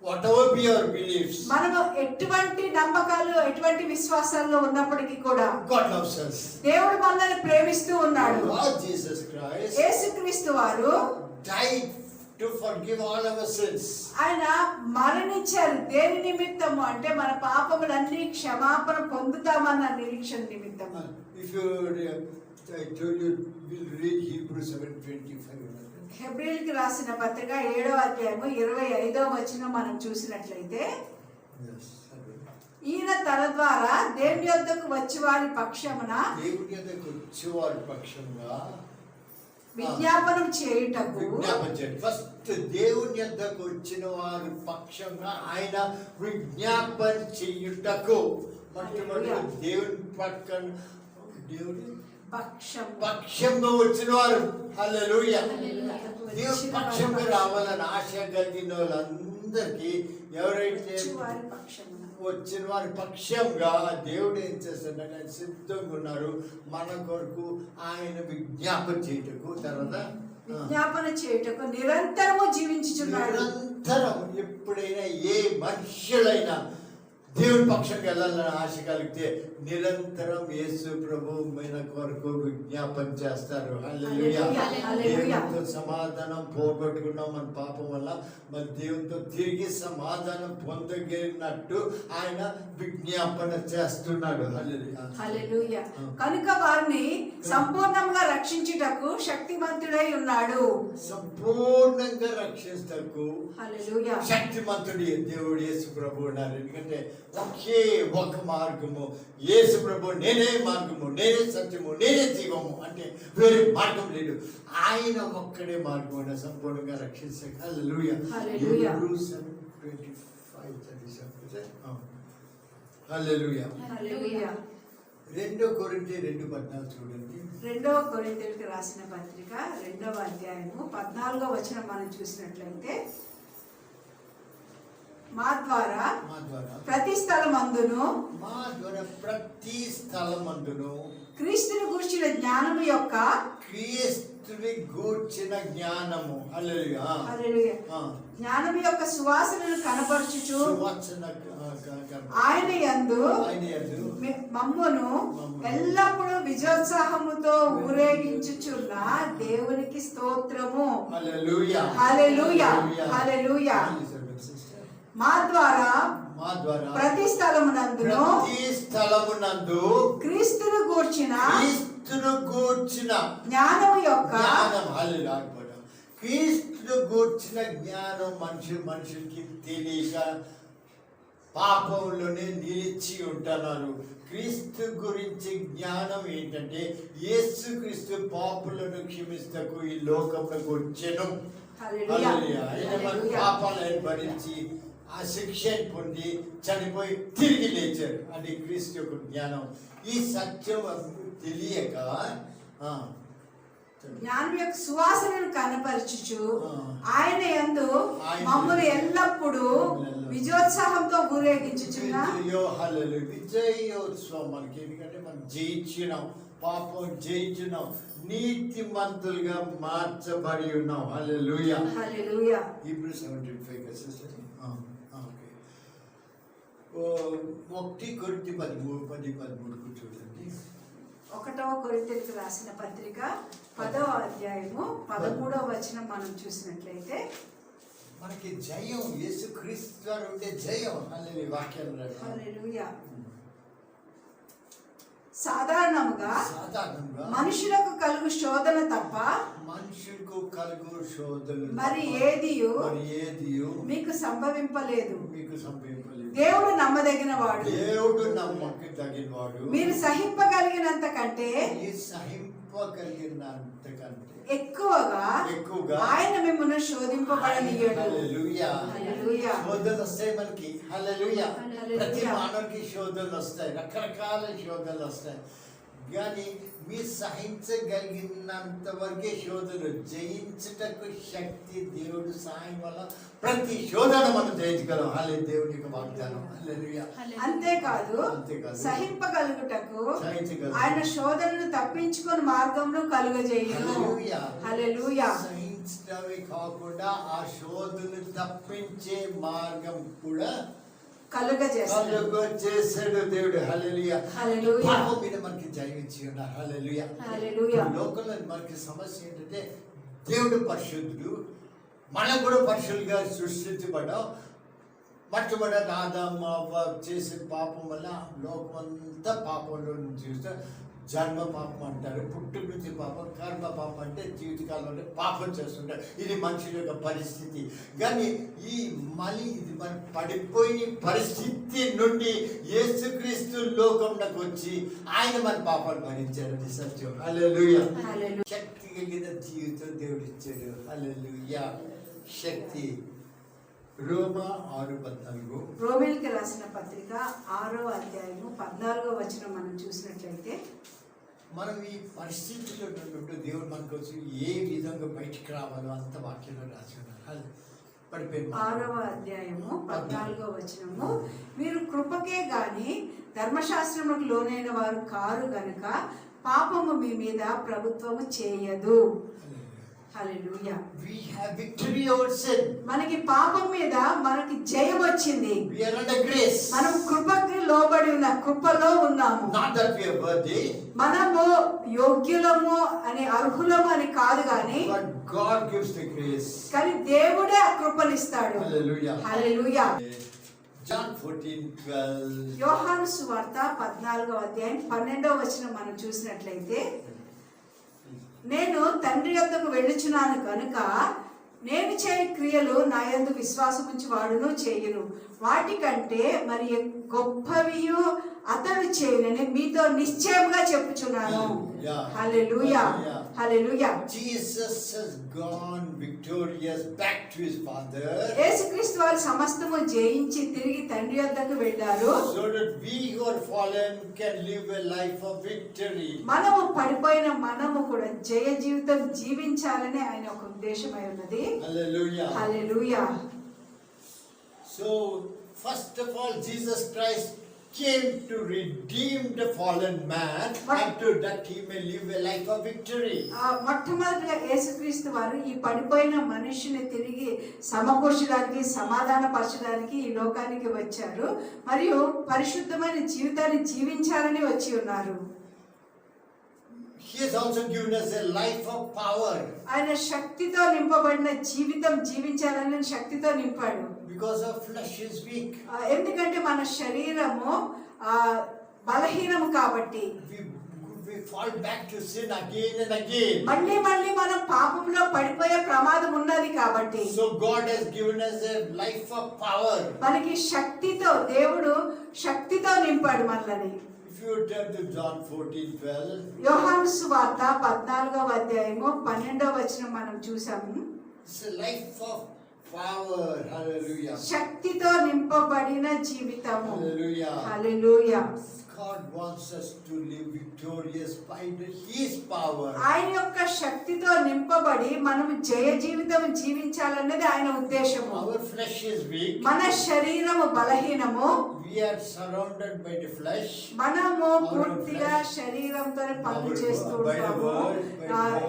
Whatever be our beliefs, మనము ఎటువంటి నమ్మకాలు, ఎటువంటి విశ్వాసాల్లో ఉన్నప్పటికీ కూడా God loves us. దేవుడు మనల్ని ప్రేమిస్తూ ఉన్నాడు. Lord Jesus Christ యేసుక్రీస్తు వారు died to forgive all our sins. ఆయన మరణించారు దేని నిమిత్తము అంటే మన పాపములన్నీ క్షమాపణ పొందుతామన్న నిరీక్షణ నిమిత్తం. If you, I told you, we'll read Hebrews 7:25. హెబ్రీయులకు రాసిన పత్రిక 7వ అధ్యాయము 25వ వచనం మనం చూసినట్లయితే, Yes. ఈయన తన ద్వారా దేవుని యొద్దకు వచ్చి వారి పక్షమున దేవుని యొద్దకు వచ్చి వారి పక్షంగా విజ్ఞాపనం చేయుటకు. విజ్ఞాపన చేయండి. ఫస్ట్ దేవుని యొద్దకు వచ్చిన వారి పక్షంగా ఆయన విజ్ఞాపన చేయుటకు. మొట్టమొదటి దేవుని పక్కన దేవుని పక్షంగా వచ్చిన వారు. హల్లెలూయా. దేవుని పక్షంగా రావాలని ఆశ కలిగిన వాళ్ళందరికీ ఎవరైతే వచ్చిన వారి పక్షంగా దేవుడు ఏం చేస్తాడంటే ఆయన సిద్ధంగా ఉన్నారు మన కొరకు ఆయన విజ్ఞాపన చేయుటకు. తర్వాత విజ్ఞాపన చేయుటకు నిరంతరము జీవించుచున్నాడు. నిరంతరం ఎప్పుడైనా ఏ మనుషులైనా దేవుని పక్షంగా వెళ్ళాలని ఆశ కలిగితే నిరంతరం యేసు ప్రభు మన కొరకు విజ్ఞాపన చేస్తారు. హల్లెలూయా. దేవునితో సమాధానం పోగొట్టుకున్నాం మన పాపం వల్ల, మన దేవునితో తిరిగి సమాధానం పొందగినట్టు ఆయన విజ్ఞాపన చేస్తున్నాడు. హల్లెలూయా. కనుక వారిని సంపూర్ణంగా రక్షించుటకు శక్తిమంతుడై ఉన్నాడు. సంపూర్ణంగా రక్షిస్తకు హల్లెలూయా శక్తిమంతుడి దేవుడు యేసు ప్రభు ఉన్నారు. ఎందుకంటే ఒకే ఒక మార్గము, యేసు ప్రభు నేనే మార్గము, నేనే సత్యము, నేనే జీవము అంటే వేరే మార్గం లేదు. ఆయన ఒక్కడే మార్గం అని సంపూర్ణంగా రక్షించారు. హల్లెలూయా. హల్లెలూయా. Hebrews 7:25 హల్లెలూయా. హల్లెలూయా. 2 కొరింథీ 2:14 చూడండి. 2 కొరింథీయులకు రాసిన పత్రిక 2వ అధ్యాయము 14వ వచనం మనం చూసినట్లయితే, మా ద్వారా ప్రతి స్థలమందును క్రీస్తుని గూర్చిన జ్ఞానము యొక్క జ్ఞానము యొక్క సువాసనను కనపరచుచు ఆయన యందు మమ్మును ఎల్లప్పుడూ విజయోత్సాహముతో ఊరేగించుచున్న దేవునికి స్తోత్రము. హల్లెలూయా. హల్లెలూయా. మా ద్వారా ప్రతి స్థలమునందు క్రీస్తును గూర్చిన జ్ఞానము యొక్క క్రీస్తును గూర్చిన జ్ఞానం మనుషులకి తెలియక పాపంలోనే నిలిచి ఉంటున్నారు. క్రీస్తు గురించి జ్ఞానం ఏంటంటే యేసుక్రీస్తు పాపులను క్షమిస్తకు ఈ లోకంలోకి వచ్చెను. ఆయన మన పాపాలను భరించి ఆ శిక్షను పొంది చనిపోయి తిరిగి లేచారు. అది క్రీస్తు యొక్క జ్ఞానం. ఈ సత్యం తెలియక జ్ఞానం యొక్క సువాసనను కనపరచుచు ఆయన యందు మమ్మల్ని ఎల్లప్పుడూ విజయోత్సాహంతో ఊరేగించుచున్నా. విజయోత్సవం మనకి, ఎందుకంటే మనం జయించినాం, పాపం జయించినాం, నీతిమంతులుగా మార్చబడి ఉన్నాం. హల్లెలూయా. హల్లెలూయా. Hebrews 7:25 1 కొరింథీ 13 చూడండి. 1వ కొరింథీయులకు రాసిన పత్రిక 10వ అధ్యాయము 13వ వచనం మనం చూసినట్లయితే, మనకి జయం యేసుక్రీస్తు ద్వారా ఉండే జయం. హల్లెలూయా. వాక్యాలు హల్లెలూయా. సాధారణంగా మనుషులకు కలుగు శోధన తప్ప మనుషులకు కలుగు శోధన మరి ఏదియు మీకు సంభవింపలేదు. దేవుడు నమ్మదగిన వాడు. మీరు సహింపగలిగినంత కంటే ఎక్కువగా ఆయన మిమ్మల్ని శోధింపబడనీయడు. శోధనలు వస్తాయి మనకి. హల్లెలూయా. ప్రతి మానవునికి శోధనలు వస్తాయి, రకరకాల శోధనలు వస్తాయి. కానీ మీ సహించగలిగినంత వరకే శోధనలు. జయించుటకు శక్తి దేవుడు సాయం వల్ల ప్రతి శోధన మనం జయించగలం. హల్లే దేవుని యొక్క వాగ్దానం. హల్లెలూయా. అంతేకాదు సహింపగలుగుటకు ఆయన శోధనను తప్పించుకొని మార్గంలో కలుగజేయును. హల్లెలూయా. సహించడమే కాకుండా ఆ శోధనను తప్పించే మార్గం కూడా కలుగజేసాడు దేవుడు. హల్లెలూయా. పాపం మీద మనకి జయించి ఉన్నారు. హల్లెలూయా. లోకంలో మనకి సమస్య ఏంటంటే దేవుడు పరిశుద్ధుడు, మనం కూడా పరిశుద్ధులుగా సృష్టించబడ్డాం. మొట్టమొదటి ఆదాము అవ్వ చేసిన పాపం వల్ల లోకమంతా పాపంలో చూస్తే జన్మ పాపం అంటారు, పుట్టుక నుంచి పాపం, కర్మ పాపం అంటే జీవితకాలంలో పాపం చేస్తుంటారు. ఇది మనుషుల యొక్క పరిస్థితి. కానీ ఈ మళ్ళీ ఇది మనం పడిపోయిన పరిస్థితి నుండి యేసుక్రీస్తు లోకంలోకి వచ్చి ఆయన మన పాపాలు భరించారు. అది సత్యం. హల్లెలూయా. శక్తి కలిగిన జీవితం దేవుడు ఇచ్చాడు. హల్లెలూయా. శక్తి. రోమా 6:14. రోమీయులకు రాసిన పత్రిక 6వ అధ్యాయము 14వ వచనం మనం చూసినట్లయితే, మనం ఈ పరిస్థితుల్లో నుండి దేవుడు మనకు వచ్చి ఏ విధంగా బయటికి రావాలో అంత వాక్యంలో రాసి ఉన్నారు. 6వ అధ్యాయము 14వ వచనము, మీరు కృపకే గాని ధర్మశాస్త్రములకు లోనైన వారు కారు గనుక పాపము మీ మీద ప్రభుత్వము చేయదు. హల్లెలూయా. We have victory over sin. మనకి పాపం మీద మనకి జయం వచ్చింది. We are under grace. మనం కృపకి లోబడి ఉన్న కృపలో ఉన్నాము. Not that we are worthy. మనము యోగ్యులము అని అర్హులము అని కాదు కానీ but God gives the grace. కానీ దేవుడే ఆ కృపనిస్తాడు. హల్లెలూయా. హల్లెలూయా. John 14:12. యోహాను సువార్త 14వ అధ్యాయం 12వ వచనం మనం చూసినట్లయితే, నేను తండ్రి యొద్దకు వెళ్ళుచున్నాను కనుక నేను చేయి క్రియలు నా యందు విశ్వాసముంచి వాడును చేయును, వాటికంటే మరి గొప్పవియు అతడు చేయనని మీతో నిశ్చయముగా చెప్పుచున్నాను. హల్లెలూయా, హల్లెలూయా. Jesus has gone victorious back to his Father. యేసుక్రీస్తు వారు సమస్తము జయించి తిరిగి తండ్రి వద్దకు వెళ్ళారు. So that we who are fallen can live a life of victory. మనము పడిపోయిన మనము కూడా జయ జీవితం జీవించాలని ఆయన ఒక ఉద్దేశమై ఉన్నది. Hallelujah. Hallelujah. So first of all, Jesus Christ came to redeem the fallen man and to that he may live a life of victory. మొట్టమొదటిగా యేసుక్రీస్తు వారు ఈ పడిపోయిన మనిషిని తిరిగి సమకూర్చడానికి, సమాధానపరచడానికి ఈ లోకానికి వచ్చారు మరియు పరిశుద్ధమైన జీవితాన్ని జీవించాలని వచ్చి ఉన్నారు. He has also given us a life of power. ఆయన శక్తితో నింపబడిన జీవితం జీవించాలని శక్తితో నింపాడు. Because our flesh is weak. ఎందుకంటే మన శరీరము బలహీనము కాబట్టి We fall back to sin again and again. మళ్ళీ మళ్ళీ మనం పాపంలో పడిపోయే ప్రమాదం ఉన్నది కాబట్టి So God has given us a life of power. మనకి శక్తితో, దేవుడు శక్తితో నింపాడు మనల్ని. If you turn to John 14:12. యోహాను సువార్త 14వ అధ్యాయము 12వ వచనం మనం చూసాము. It's a life of power. Hallelujah. శక్తితో నింపబడిన జీవితము. Hallelujah. Hallelujah. God wants us to live victorious by His power. ఆయన యొక్క శక్తితో నింపబడి మనం జయ జీవితం జీవించాలన్నది ఆయన ఉద్దేశము. Our flesh is weak. మన శరీరము బలహీనము. We are surrounded by the flesh. మనము పూర్తిగా శరీరంతో పనులు చేస్తూ ఉంటాము.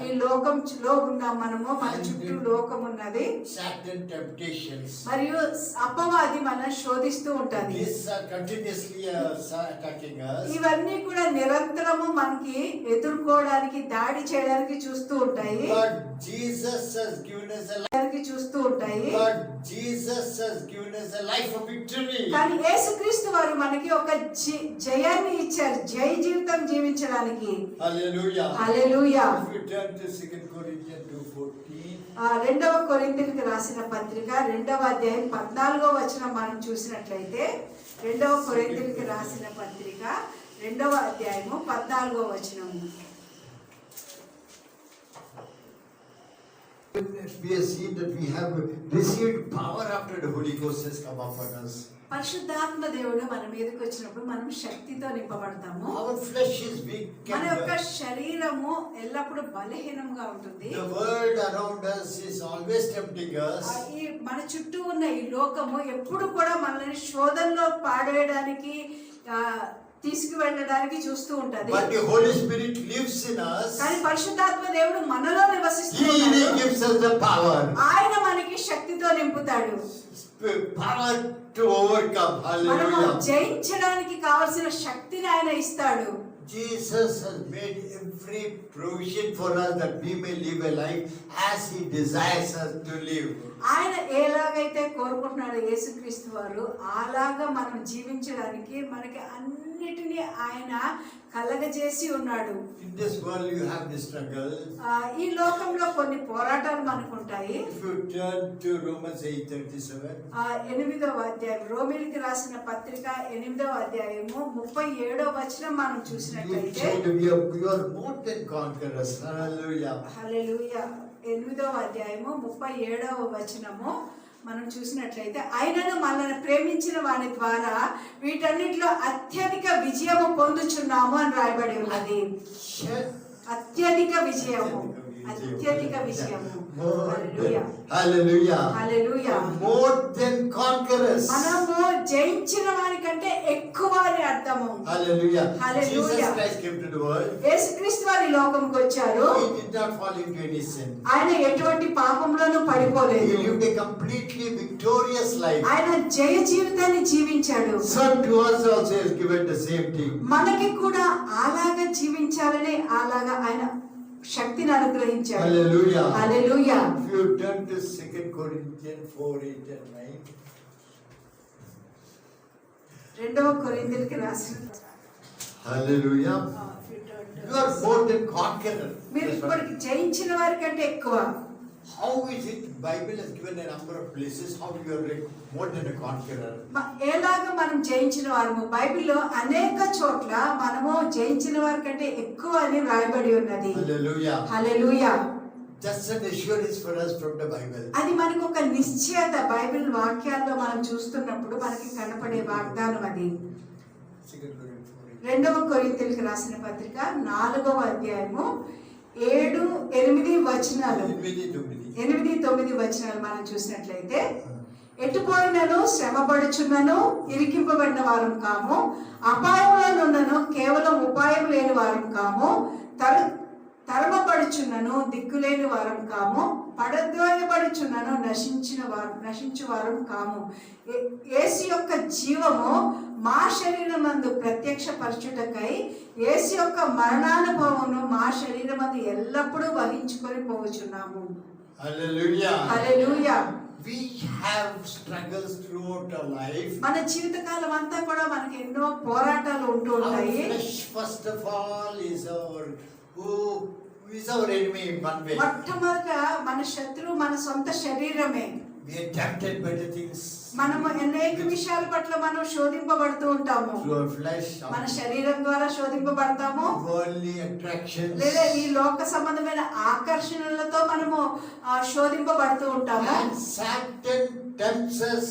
ఈ లోకంలో ఉన్నాం మనము, మన చుట్టూ లోకం ఉన్నది. Satan temptations. మరియు అపవాది మనం శోధిస్తూ ఉంటది. These are continuously attacking us. ఇవన్నీ కూడా నిరంతరము మనకి ఎదుర్కోవడానికి, దాడి చేయడానికి చూస్తూ ఉంటాయి. But Jesus has given us a life. చూస్తూ ఉంటాయి. But Jesus has given us a life of victory. కానీ యేసుక్రీస్తు వారు మనకి ఒక జయాన్ని ఇచ్చారు, జయ జీవితం జీవించడానికి. Hallelujah. Hallelujah. If you turn to 2 Corinthians 2:14. రెండవ కొరింథీయులకు రాసిన పత్రిక 2వ అధ్యాయం 14వ వచనం మనం చూసినట్లయితే, 2వ కొరింథీయులకు రాసిన పత్రిక 2వ అధ్యాయము 14వ వచనం. We have seen that we have received power after the Holy Ghost has come upon us. పరిశుద్ధాత్మ దేవుడు మన మీదకి వచ్చినప్పుడు మనం శక్తితో నింపబడతాము. Our flesh is weak. మన యొక్క శరీరము ఎల్లప్పుడూ బలహీనంగా ఉంటుంది. The world around us is always tempting us. ఈ మన చుట్టూ ఉన్న ఈ లోకము ఎప్పుడు కూడా మనల్ని శోధనలో పాడేయడానికి, తీసుకువెళ్ళడానికి చూస్తూ ఉంటది. But the Holy Spirit lives in us. కానీ పరిశుద్ధాత్మ దేవుడు మనలో నివసిస్తూ He ఉన్నాడు. gives us the power. ఆయన మనకి శక్తితో నింపుతాడు. Power to overcome. మనము Hallelujah. జయించడానికి కావలసిన శక్తిని ఆయన ఇస్తాడు. Jesus has made every provision for us that we may live a life as He desires us to live. ఆయన ఎలాగైతే కోరుకుంటున్నాడో యేసుక్రీస్తు వారు, అలాగా మనం జీవించడానికి మనకి అన్నిటినీ ఆయన కలగజేసి ఉన్నాడు. In this world you have the struggle. ఈ లోకంలో కొన్ని పోరాటాలు మనకుంటాయి. If you turn to Romans 8:37. 8వ అధ్యాయం, రోమీయులకు రాసిన పత్రిక 8వ అధ్యాయము 37వ వచనం మనం చూసినట్లయితే, We are more than conquerors. Hallelujah. హల్లెలూయా. 8వ అధ్యాయము 37వ వచనము మనం చూసినట్లయితే, ఆయనను మనల్ని ప్రేమించిన వాని ద్వారా వీటన్నిటిలో అత్యధిక విజయము పొందుచున్నాము అని రాయబడి ఉన్నది. అత్యధిక విజయము, అత్యధిక విజయము. Hallelujah. హల్లెలూయా. More than conquerors. మనము జయించిన వారికంటే ఎక్కువ అని అర్థము. Hallelujah. Hallelujah. Jesus Christ came to the world. యేసుక్రీస్తు వారి లోకంకి వచ్చారు. He did not fall into any sin. ఆయన ఎటువంటి పాపంలోనూ He పడిపోలేదు. lived a completely victorious life. ఆయన జయ జీవితాన్ని జీవించాడు. So to us also has given the same thing. మనకి కూడా అలాగా జీవించాలని, అలాగా ఆయన శక్తిని అనుగ్రహించాడు. Hallelujah. Hallelujah. If you turn to 2 Corinthians 4:8-9. 2వ కొరింథీయులకు రాసిన Hallelujah. You are more than conqueror. మీరు ఇప్పటికి జయించిన వారి కంటే ఎక్కువ. How is it? Bible has given a number of places how you are more than a conqueror. ఎలాగ మనం జయించిన వారము, బైబిల్లో అనేక చోట్ల మనము జయించిన వారి కంటే ఎక్కువ అని రాయబడి ఉన్నది. Hallelujah. Hallelujah. Just an assurance for us from the Bible. అది మనకు ఒక నిశ్చయత, బైబిల్ వాక్యాల్లో మనం చూస్తున్నప్పుడు మనకి కనపడే వాగ్దానం అది. 2వ కొరింథీయులకు రాసిన పత్రిక 4వ అధ్యాయము 7, 8 వచనాలు, 8, 9 వచనాలు మనం చూసినట్లయితే, ఎటుపోయినను శ్రమపడుచున్నను ఇరికింపబడిన వారం కాము, అపాయములనున్నను కేవలం ఉపాయం లేని వారం కాము, తరమపడుచున్నను దిక్కులేని వారం కాము, పడద్రోయబడుచున్నను నశించు వారం కాము. యేసు యొక్క జీవము మా శరీరమందు ప్రత్యక్షపరచుటకై యేసు యొక్క మరణానుభవమును మా శరీరమందు ఎల్లప్పుడూ వహించుకొని పోవచ్చున్నాము. హల్లెలూయా. హల్లెలూయా. We have struggles throughout our life. మన జీవితకాలం అంతా కూడా మనకి ఎన్నో పోరాటాలు ఉంటూ ఉంటాయి. Our flesh, first of all, is our enemy in one way. మొట్టమొదట మన శత్రువు మన సొంత శరీరమే. We are tempted by the things. మనము అనేక విషయాల పట్ల మనం శోధింపబడుతూ ఉంటాము. Through our flesh, మన శరీరం ద్వారా శోధింపబడతాము. worldly attractions. లేదా ఈ లోక సంబంధమైన ఆకర్షణలతో మనము శోధింపబడుతూ ఉంటాము. And Satan tempts us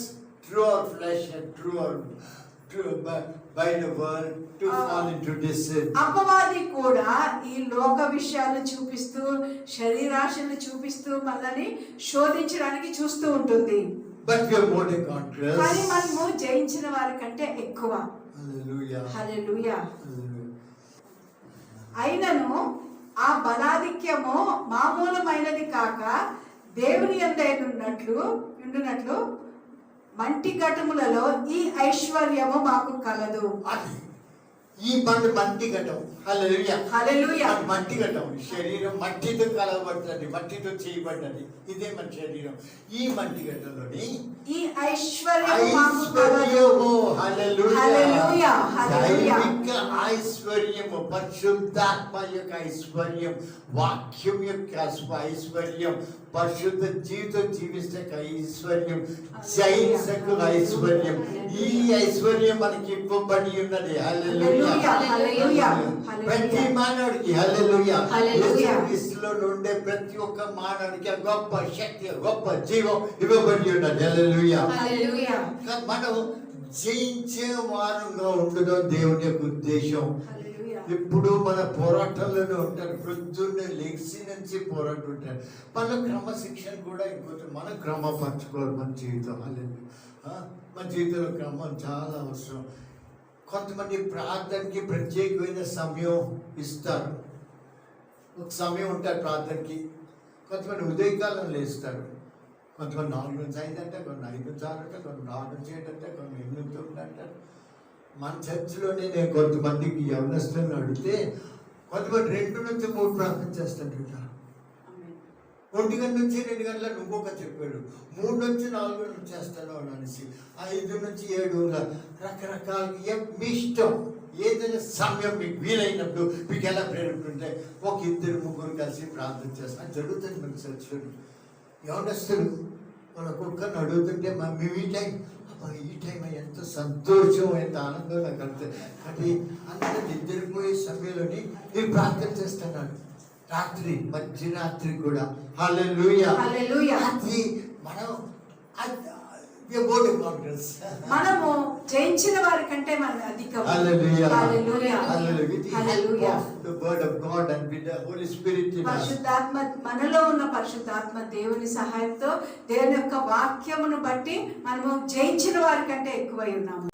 through our flesh and by the world to fall into this sin. అపవాది కూడా ఈ లోక విషయాలు చూపిస్తూ, శరీరాశను చూపిస్తూ మనల్ని శోధించడానికి చూస్తూ ఉంటుంది. But we are more than conquerors. కానీ మనము జయించిన వారి కంటే ఎక్కువ. Hallelujah. హల్లెలూయా. అయినను ఆ బలాధిక్యము మామూలమైనది కాక దేవుని యందు మంటి ఘటములలో ఈ ఐశ్వర్యము మాకు కలదు. ఈ మంటి ఘటం. హల్లెలూయా. హల్లెలూయా. మంటి ఘటం, శరీరం మట్టితో కలవబడుతుంది, మట్టితో చేయబడ్డది. ఇదే మన శరీరం. ఈ మంటి ఘటంలోని ఈ ఐశ్వర్యము మాకు కలదు. హల్లెలూయా. దైవిక ఐశ్వర్యము, పరిశుద్ధాత్మ యొక్క ఐశ్వర్యం, వాక్యం యొక్క ఐశ్వర్యం, పరిశుద్ధ జీవితం జీవించే ఐశ్వర్యం, జయించకు ఐశ్వర్యం, ఈ ఐశ్వర్యం మనకి ఇవ్వబడి ఉన్నది. హల్లెలూయా. ప్రతి మానవుడికి హల్లెలూయా. యేసుక్రీస్తులో నుండే ప్రతి ఒక్క మానవుడికి గొప్ప శక్తి, గొప్ప జీవం ఇవ్వబడి ఉన్నది. హల్లెలూయా. మనం జయించే వారంగా ఉండడం దేవుని యొక్క ఉద్దేశం. ఇప్పుడు మన పోరాటంలోనే ఉంటారు. ప్రొద్దున్నే లెగ్సి నుంచి పోరాటం ఉంటారు. మన క్రమశిక్షణ కూడా ఇంకోటి మనం క్రమపరచుకోవాలి. మన జీవితం మన జీవితంలో క్రమం చాలా అవసరం. కొంతమంది ప్రార్థనకి ప్రత్యేకమైన సమయం ఇస్తారు. ఒక సమయం ఉంటారు ప్రార్థనకి. కొంతమంది ఉదయకాలం లేస్తారు. కొంతమంది 4 నుంచి 5 అంటే, కొన్ని 5 నుంచి 6 అంటే, కొన్ని 4 నుంచి 7 అంటే, కొన్ని 8 నుంచి 9 అంటారు. మన చర్చిలోనే నేను కొంతమందికి యవనస్తులను అడిగితే కొంతమంది 2 నుంచి 3 ప్రార్థన చేస్తుంటారు. 1 గంట నుంచి 2 గంటలకు ఇంకొక చెప్పాడు. 3 నుంచి 4 చేస్తాను అనేసి, 5 నుంచి 7 రకరకాల మీ ఇష్టం. ఏదైనా సమయం మీకు వీలైనప్పుడు మీకు ఎలా ప్రేరేపుంటే 1, 2, 3 కలిసి ప్రార్థన చేస్తాను. జరుగుతుంది మన చర్చిలో. యవనస్తులు మన ఒక్కొక్కరిని అడుగుతుంటే మేము ఈ టైం ఎంత సంతోషం, ఎంత ఆనందం నాకు కలుగుతుంది. కానీ అందరూ నిద్రపోయే సమయంలోని నేను ప్రార్థన చేస్తున్నాను. రాత్రి, మధ్యరాత్రి కూడా. హల్లెలూయా. అది మనం మనము జయించిన వారి కంటే మనం అధికం. పరిశుద్ధాత్మ, మనలో ఉన్న పరిశుద్ధాత్మ దేవుని సహాయంతో, దేవుని యొక్క వాక్యమును బట్టి మనము జయించిన వారి కంటే ఎక్కువై ఉన్నాము.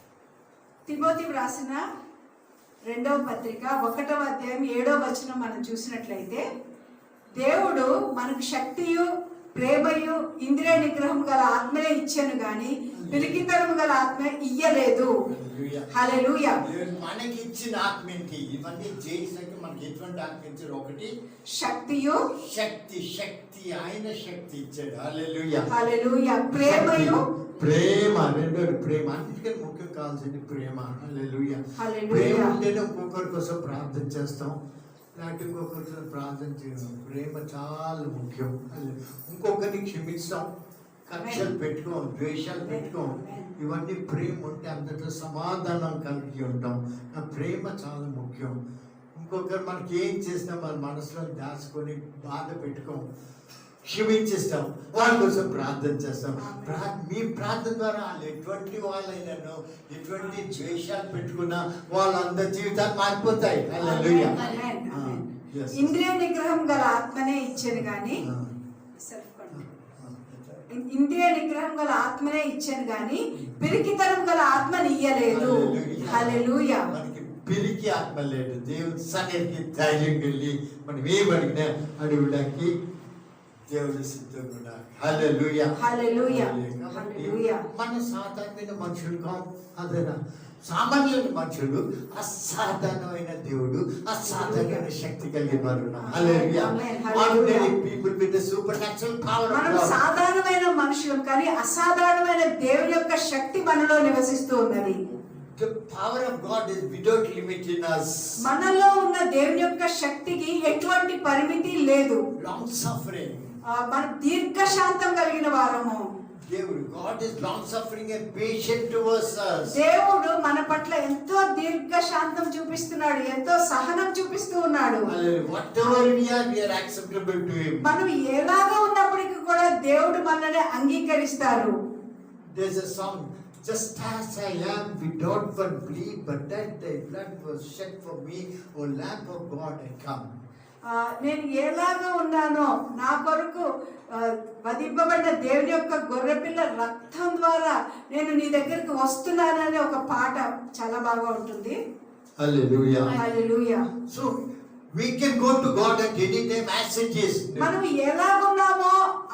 తిమోతికి రాసిన 2వ పత్రిక 1వ అధ్యాయం 7వ వచనం మనం చూసినట్లయితే, దేవుడు మనకు శక్తియు ప్రేమయు ఇంద్రియ నిగ్రహం గల ఆత్మనే ఇచ్చాను గాని పిరికితనము గల ఆత్మ ఇయ్యలేదు. హల్లెలూయా. మనకి ఇచ్చిన ఆత్మ ఏంటి? ఇవన్నీ జయించడానికి మనకి ఎటువంటి ఆత్మ ఇచ్చారు? ఒకటి శక్తియు, శక్తి ఆయన శక్తి ఇచ్చాడు. హల్లెలూయా. హల్లెలూయా. ప్రేమయు, ప్రేమ. రెండోది ప్రేమ. అందుకని ముఖ్యం కావాల్సింది ప్రేమ. హల్లెలూయా. ప్రేమ ఉంటేనే ఒక్కొక్కరి కోసం ప్రార్థన చేస్తాం. లేకపోతే ఇంకొకరితో ప్రార్థన చేయడం. ప్రేమ చాలా ముఖ్యం. ఇంకొకరిని క్షమిస్తాం, కక్షలు పెట్టుకోం, ద్వేషాలు పెట్టుకోం. ఇవన్నీ ప్రేమ ఉంటే అందరితో సమాధానం కలిగి ఉంటాం. ఆ ప్రేమ చాలా ముఖ్యం. ఇంకొకరు మనకి ఏం చేసినా మన మనసులో దాచుకొని బాధ పెట్టుకోం, క్షమించేస్తాం, వాళ్ళ కోసం ప్రార్థన చేస్తాం. మీ ప్రార్థన ద్వారా వాళ్ళు ఎటువంటి వాళ్ళైనాను ఎటువంటి ద్వేషాలు పెట్టుకున్నా వాళ్ళందరి జీవితాలు మారిపోతాయి. హల్లెలూయా. ఇంద్రియ నిగ్రహం గల ఆత్మనే ఇచ్చాను కానీ ఇంద్రియ నిగ్రహం గల ఆత్మనే ఇచ్చాను కానీ పిరికితనం గల ఆత్మని ఇయ్యలేదు. హల్లెలూయా. మనకి పిరికి ఆత్మ లేదు. దేవుని సన్నిధికి ధైర్యం వెళ్ళి మనం ఏమడిగినా అడగడానికి దేవుడు సిద్ధంగా ఉన్నారు. హల్లెలూయా. హల్లెలూయా. హల్లెలూయా. మన సాధారణమైన మనుషులు కాదు, అదే సామాన్యుల మనుషులు. అసాధారణమైన దేవుడు, అసాధారణమైన శక్తి కలిగిన వారు. Hallelujah. Ordinary people with the supernatural power. మనం సాధారణమైన మనుషులం కానీ అసాధారణమైన దేవుని యొక్క శక్తి మనలో నివసిస్తూ ఉన్నది. The power of God is without limit in us. మనలో ఉన్న దేవుని యొక్క శక్తికి ఎటువంటి పరిమితి లేదు. Long suffering. మన దీర్ఘశాంతం కలిగిన వారము. దేవుడు God is long suffering and patient towards us. దేవుడు మన పట్ల ఎంతో దీర్ఘశాంతం చూపిస్తున్నాడు, ఎంతో సహనం చూపిస్తూ ఉన్నాడు. Whatever we are acceptable to him. మనం ఎలాగా ఉన్నప్పటికీ కూడా దేవుడు మనల్ని అంగీకరిస్తారు. There's a song, just as I am without one plea, but that thy blood was shed for me, O Lamb of God, I come. నేను ఎలాగా ఉన్నానో నా కొరకు వధింపబడిన దేవుని యొక్క గొర్రెపిల్ల రక్తం ద్వారా నేను నీ దగ్గరికి వస్తున్నానని ఒక పాట చాలా బాగా ఉంటుంది. హల్లెలూయా. హల్లెలూయా. So we can go to God at any time as it is. మనం ఎలాగున్నామో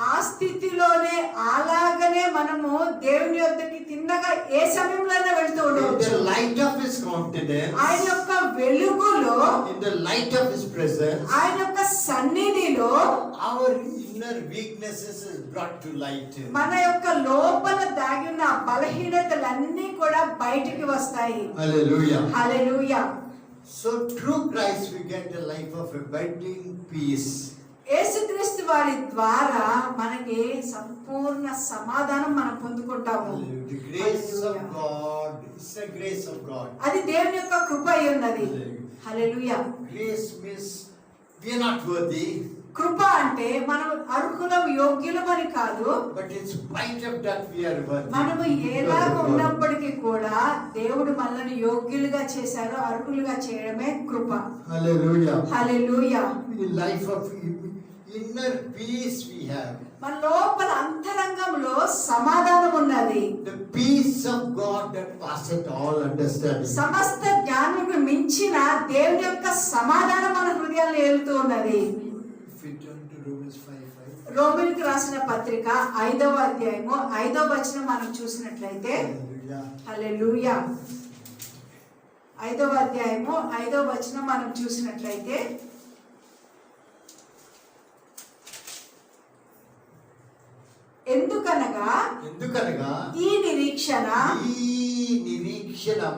ఆ స్థితిలోనే అలాగనే మనము దేవుని యొద్దకి తిన్నగా ఏ సమయంలోనే వెళ్తూ ఉండవచ్చు. In the light of his countenance, ఆయన యొక్క వెలుగులో, in the light of his presence, ఆయన యొక్క సన్నిధిలో our inner weaknesses is brought to light. మన యొక్క లోపల దాగి ఉన్న బలహీనతలన్నీ కూడా బయటికి వస్తాయి. Hallelujah. Hallelujah. So through Christ we get a life of abiding peace. యేసుక్రీస్తు వారి ద్వారా మనకి సంపూర్ణ సమాధానం మనం పొందుకుంటాము. The grace of God, it's the grace of God. అది దేవుని యొక్క కృప అయి ఉన్నది. హల్లెలూయా. Grace means we are not worthy. కృప అంటే మనం అర్హులం యోగ్యులమని కాదు, but in spite of that we are worthy. మనము ఎలాగ ఉన్నప్పటికీ కూడా దేవుడు మనల్ని యోగ్యులుగా చేశారో అర్హులుగా చేయడమే కృప. Hallelujah. Hallelujah. The life of inner peace we have. మన లోపల అంతరంగంలో సమాధానం ఉన్నది. The peace of God that passeth all understanding. సమస్త జ్ఞానమును మించిన దేవుని యొక్క సమాధానం మన హృదయాల్లో ఏలుతూ ఉన్నది. రోమీయులకు రాసిన పత్రిక 5వ అధ్యాయము 5వ వచనం మనం చూసినట్లయితే, హల్లెలూయా, 5వ అధ్యాయము 5వ వచనం మనం చూసినట్లయితే, ఎందుకనగా ఈ నిరీక్షణ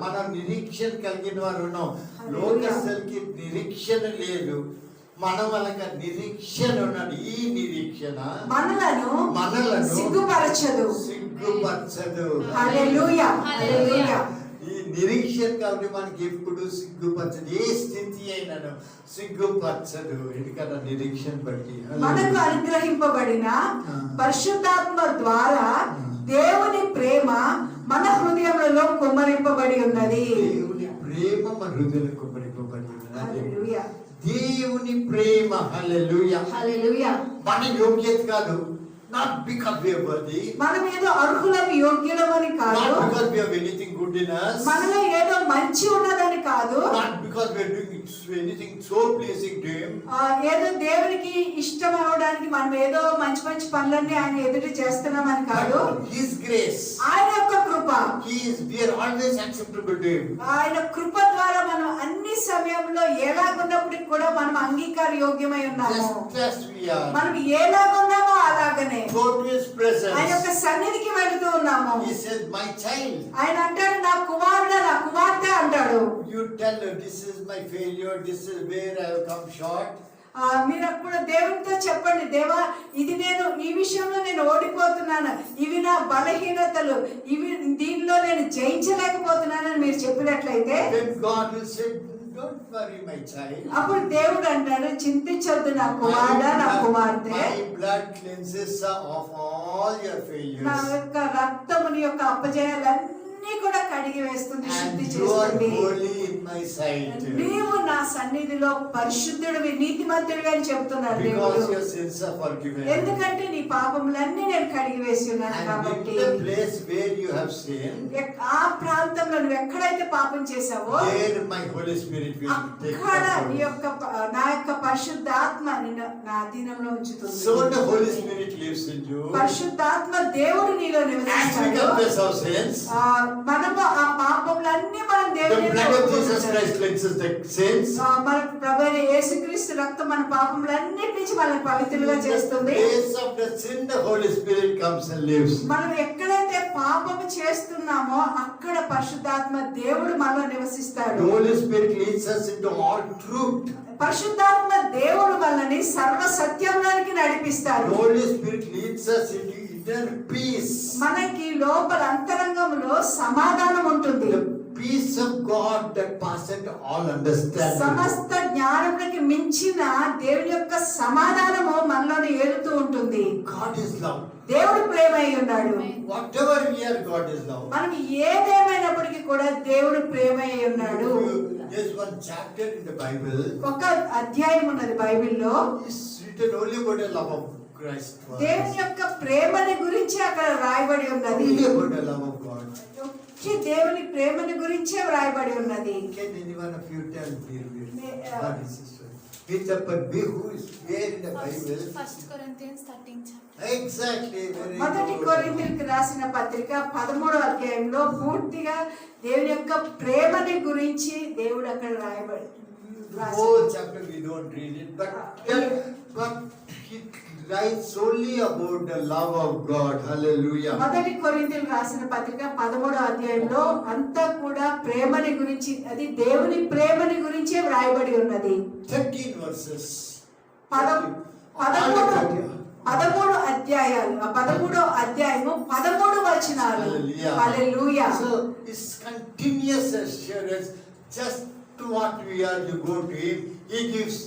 మనం నిరీక్షణ కలిగిన వారు ఉన్నాం. లోకస్తులకి నిరీక్షణ లేదు, మన వాళ్ళకి నిరీక్షణ ఉన్నది. ఈ నిరీక్షణ మనలను సిగ్గుపరచదు. హల్లెలూయా. హల్లెలూయా. ఈ నిరీక్షణ కాబట్టి మనకి ఎప్పుడు సిగ్గుపరచదు. ఏ స్థితి అయినాను సిగ్గుపరచదు. ఎందుకన్నా నిరీక్షణ బట్టి మనకు అనుగ్రహింపబడిన పరిశుద్ధాత్మ ద్వారా దేవుని ప్రేమ మన హృదయములలో కుమ్మరింపబడి ఉన్నది. దేవుని ప్రేమ మన హృదయంలో కుమ్మరింపబడి ఉన్నది. హల్లెలూయా. దేవుని ప్రేమ. హల్లెలూయా. హల్లెలూయా. మన యోగ్యత కాదు. Not because we are worthy. మనం ఏదో అర్హులం యోగ్యులమని కాదు. Not because we have anything good in us. మనలో ఏదో మంచి ఉన్నదని కాదు. Not because we are doing anything so pleasing to him. ఏదో దేవునికి ఇష్టం అవడానికి మనం ఏదో మంచి మంచి పనులన్నీ ఆయన ఎదురు చేస్తున్నామని కాదు. His grace. ఆయన యొక్క కృప. We are always acceptable to him. ఆయన కృప ద్వారా మనం అన్ని సమయంలో ఎలాగున్నప్పటికీ కూడా మనం అంగీకార యోగ్యమై ఉన్నాము. Just as we are. మనం ఎలాగున్నామో అలాగనే Go to his presence. ఆయన యొక్క సన్నిధికి వెళుతూ ఉన్నాము. He says, my child. ఆయన అంటాడు, నా కుమారుడా, నా కుమార్తె కుమార్తె అంటాడు. You tell her, this is my failure, this is where I have come short. మీరు అప్పుడు దేవునితో చెప్పండి, దేవా ఇది నేను ఈ విషయంలో నేను ఓడిపోతున్నాను, ఇవి నా బలహీనతలు, ఇవి దీనిలో నేను జయించలేకపోతున్నానని మీరు చెప్పినట్లయితే Then God will say, don't worry my child. అప్పుడు దేవుడు అంటాడు, చింతించొద్దు నా కుమారుడా, నా కుమార్తె, My blood cleanses of all your నా failures. యొక్క రక్తము నీ యొక్క అపజయాలన్నీ కూడా కడిగి వేస్తుంది, శుద్ధి And you are చేస్తుంది. holy in my sight. నీవు నా సన్నిధిలో పరిశుద్ధుడివి, నీతిమంతుడివి అని చెప్తున్నాడు Because దేవుడు. your sins are forgiven. ఎందుకంటే నీ పాపములన్నీ నేను కడిగి వేసి ఉన్నాను And కాబట్టి. in the place where you have sinned, ఆ ప్రాంతంలో నువ్వు ఎక్కడైతే పాపం చేసావో there my Holy Spirit will take అక్కడ నీ control. యొక్క నా యొక్క పరిశుద్ధాత్మ నిన్ను నా అధీనంలో ఉంచుతుంది. So the Holy Spirit lives in you. పరిశుద్ధాత్మ దేవుడు నీలో As we నివసిస్తాడు. confess our sins, మనము ఆ పాపములన్నీ మనం the దేవుని blood of Jesus Christ cleanses the sins. మన ప్రభువైన యేసుక్రీస్తు రక్తం మన పాపములన్నిటి నుంచి మనల్ని పవిత్రులుగా In the చేస్తుంది. place of the sin, the Holy Spirit comes and lives. మనం ఎక్కడైతే పాపము చేస్తున్నామో అక్కడ పరిశుద్ధాత్మ దేవుడు మనలో నివసిస్తాడు. The Holy Spirit leads us into all truth. పరిశుద్ధాత్మ దేవుడు మనల్ని సర్వ సత్యంలోనికి నడిపిస్తాడు. The Holy Spirit leads us into inner peace. మనకి లోపల అంతరంగంలో సమాధానం ఉంటుంది. The peace of God that passeth all understanding. సమస్త జ్ఞానమునికి మించిన దేవుని యొక్క సమాధానము మనలోని ఏలుతూ ఉంటుంది. God is love. దేవుడు ప్రేమ అయి ఉన్నాడు. Whatever we are, God is love. మనం ఏదేమైనప్పటికీ కూడా దేవుడు ప్రేమ అయి ఉన్నాడు. There's one chapter in the Bible. ఒక అధ్యాయం ఉన్నది బైబిల్లో. It's written only about the love of Christ. for us. దేవుని యొక్క ప్రేమని గురించి అక్కడ రాయబడి ఉన్నది. Only about the love of God. దేవుని ప్రేమని గురించే వ్రాయబడి ఉన్నది. Can anyone of you tell me? uh, What is this one? It's about me who is where in the Bible. 1 Corinthians 13 chapter. Exactly. Very మొదటి good. కొరింథీయులకు రాసిన పత్రిక 13వ అధ్యాయంలో పూర్తిగా దేవుని యొక్క ప్రేమని గురించి దేవుడు అక్కడ రాయబడి The whole chapter we don't read it, but he writes only about the love of God. Hallelujah. మొదటి కొరింథీయులకు రాసిన పత్రిక 13వ అధ్యాయంలో అంతా కూడా ప్రేమని గురించి, అది దేవుని ప్రేమని గురించే వ్రాయబడి ఉన్నది. 13 verses. 13 అధ్యాయాలు, ఆ 13వ అధ్యాయము 13 వచనాలు. హల్లెలూయా. So it's continuous assurance. Just to what we are, you go to him.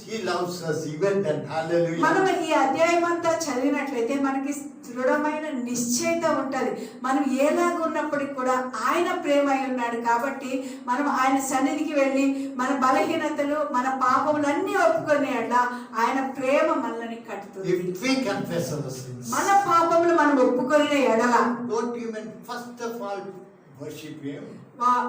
He loves us even then. Hallelujah. మనం ఈ అధ్యాయం అంతా చదివినట్లయితే మనకి దృఢమైన నిశ్చయత ఉంటది. మనం ఎలాగ ఉన్నప్పటికీ కూడా ఆయన ప్రేమ అయి ఉన్నాడు కాబట్టి మనం ఆయన సన్నిధికి వెళ్ళి మన బలహీనతలు, మన పాపములన్నీ ఒప్పుకొని అట్లా ఆయన ప్రేమ మనల్ని కట్టుతుంది. If we confess our sins, మన పాపములు మనం ఒప్పుకొనిన ఎడల don't even first of all worship him.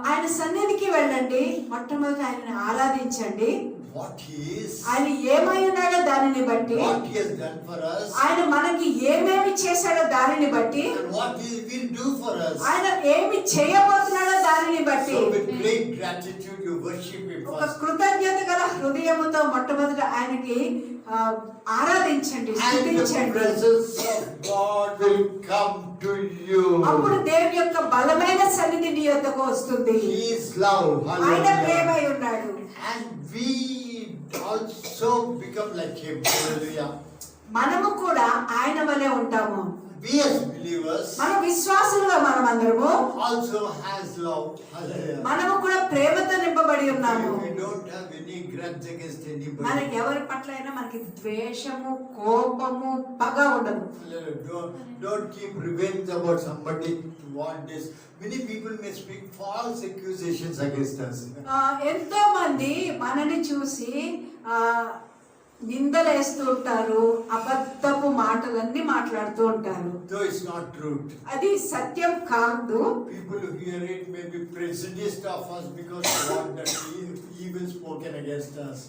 ఆయన సన్నిధికి వెళ్ళండి, మొట్టమొదటి ఆయనని ఆరాధించండి. What he is, ఆయన ఏమై ఉన్నాడో దానిని బట్టి, what he has done for us, ఆయన మనకి ఏమేమి చేశాడో దానిని బట్టి, and what he will do for us. ఆయన ఏమి చేయబోతున్నాడో దానిని బట్టి So with great gratitude you worship him ఒక first. కృతజ్ఞత గల హృదయముతో మొట్టమొదట ఆయనకి ఆరాధించండి, And the స్తుతించండి. presence of God will come to you. అప్పుడు దేవుని యొక్క బలమైన సన్నిధి నీ యొద్దకు వస్తుంది. He is love. ఆయన ప్రేమ Hallelujah. అయి ఉన్నాడు. And we also become like him. Hallelujah. మనము కూడా ఆయన వలె ఉంటాము. We as believers మన విశ్వాసులుగా మనమందరము also has love. Hallelujah. మనము కూడా ప్రేమతో నింపబడి ఉన్నాము. We don't have any grudge against anybody. మనకి ఎవరి పట్ల అయినా మనకి ద్వేషము, కోపము, పగ ఉండదు. Hallelujah. Don't keep revenge about somebody to want this. Many people may speak false accusations against us. ఎంతో మంది మనని చూసి నిందలేస్తూ ఉంటారు, అబద్ధపు మాటలన్నీ మాట్లాడుతూ ఉంటారు. Though it's not truth. అది సత్యం కాదు. People who hear it may be prejudiced of us because of what that evil spoken against us.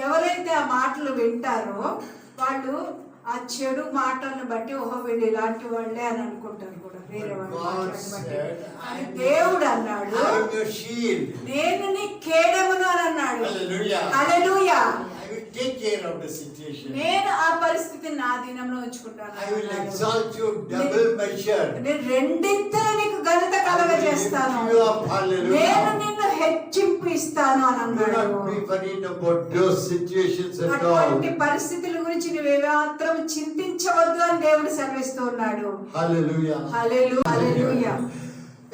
ఎవరైతే ఆ మాటలు వింటారో వాళ్ళు ఆ చెడు మాటలను బట్టి ఓహో వీళ్ళు ఇలాంటి వాళ్ళే అని అనుకుంటారు కూడా, వేరే వాళ్ళు మాటలను బట్టి. కానీ దేవుడు అన్నాడు, I am your shield. నేను నీ కేడమును అని అన్నాడు. Hallelujah. Hallelujah. I will take care of the situation. నేను ఆ పరిస్థితిని నా దీనంలో ఉంచుకుంటాను. I will exalt you double measure. నేను రెండింతలు నీకు ఘనత కలగజేస్తాను. I will lift you up. Hallelujah. నేను నిన్ను హెచ్చింపు ఇస్తాను అని Do అన్నాడు. not be worried about those situations at all. అటువంటి పరిస్థితుల గురించి నువ్వేమాత్రం చింతించవద్దు అని దేవుడు సెలవిస్తూ ఉన్నాడు. Hallelujah. Hallelujah, hallelujah.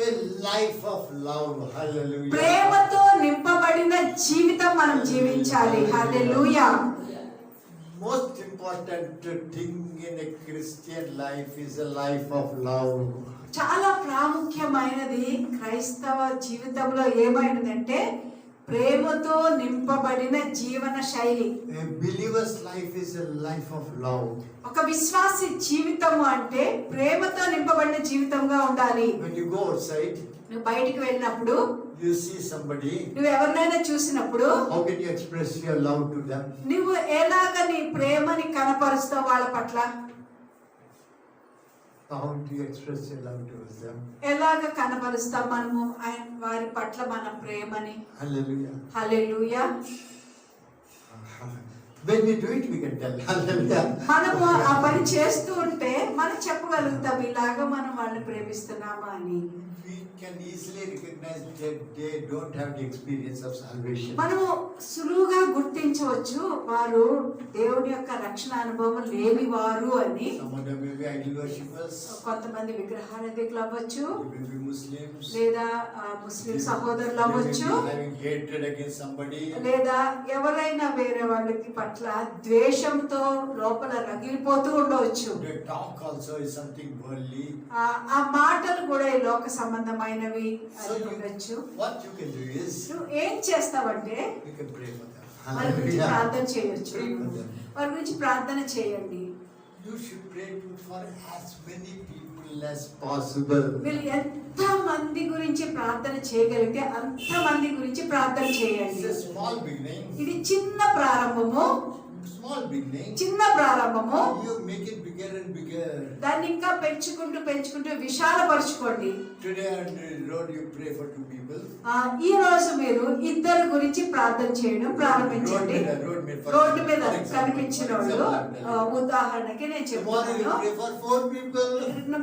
A life of love. Hallelujah. ప్రేమతో నింపబడిన జీవితం మనం జీవించాలి. హల్లెలూయా. Most important thing in a Christian life is a life of love. చాలా ప్రాముఖ్యమైనది క్రైస్తవ జీవితంలో ఏమైనదంటే ప్రేమతో నింపబడిన జీవన శైలి. A believer's life is a life of love. ఒక విశ్వాసి జీవితము అంటే ప్రేమతో నింపబడిన జీవితంగా ఉండాలి. When you go outside, నువ్వు బయటికి వెళ్ళినప్పుడు, you see somebody, నువ్వు ఎవరినైనా చూసినప్పుడు how can you express your love to them? నువ్వు ఎలాగ నీ ప్రేమని కనపరుస్తావు వాళ్ళ పట్ల? How do you express your love to them? ఎలాగ కనపరుస్తాం మనము వారి పట్ల మన ప్రేమని? Hallelujah. Hallelujah. When we do it, we can tell. Hallelujah. మనము ఆ పని చేస్తూ ఉంటే మనం చెప్పగలుగుతాం ఇలాగ మనం వాళ్ళని ప్రేమిస్తున్నామా అని. We can easily recognize that they don't have the experience of salvation. మనము సులువుగా గుర్తించవచ్చు వారు దేవుని యొక్క రక్షణ అనుభవం లేని వారు అని. Some of them may be idol worshippers. కొంతమంది విగ్రహారాధికులు అవ్వచ్చు, They may be Muslims. లేదా ముస్లిం సహోదరులు అవ్వచ్చు, They may be having hatred against somebody. లేదా ఎవరైనా వేరే వాళ్ళకి పట్ల ద్వేషంతో లోపల రగిలిపోతూ ఉండవచ్చు. Their talk also is something worldly. ఆ మాటలు కూడా ఈ లోక సంబంధమైనవి So అని ఉండొచ్చు. what you can do is నువ్వు ఏం చేస్తావంటే you can pray for them. వారి గురించి Hallelujah. ప్రార్థన చేయొచ్చు. Pray for them. వారి గురించి ప్రార్థన చేయండి. You should pray for as many people as possible. మీరు ఎంత మంది గురించి ప్రార్థన చేయగలిగితే అంత మంది గురించి ప్రార్థన చేయండి. It's a small beginning. ఇది చిన్న ప్రారంభము. Small beginning. చిన్న ప్రారంభము. You make it bigger and bigger. దాన్ని ఇంకా పెంచుకుంటూ విశాలపరచుకోండి. Today on the road you pray for 2 people. ఈ రోజు మీరు ఇద్దరు గురించి ప్రార్థన చేయడం ప్రారంభించండి. రోడ్డు మీద కనిపించిన వాళ్ళు, ఉదాహరణకి నేను Tomorrow you చెప్తాను, pray for 4 people.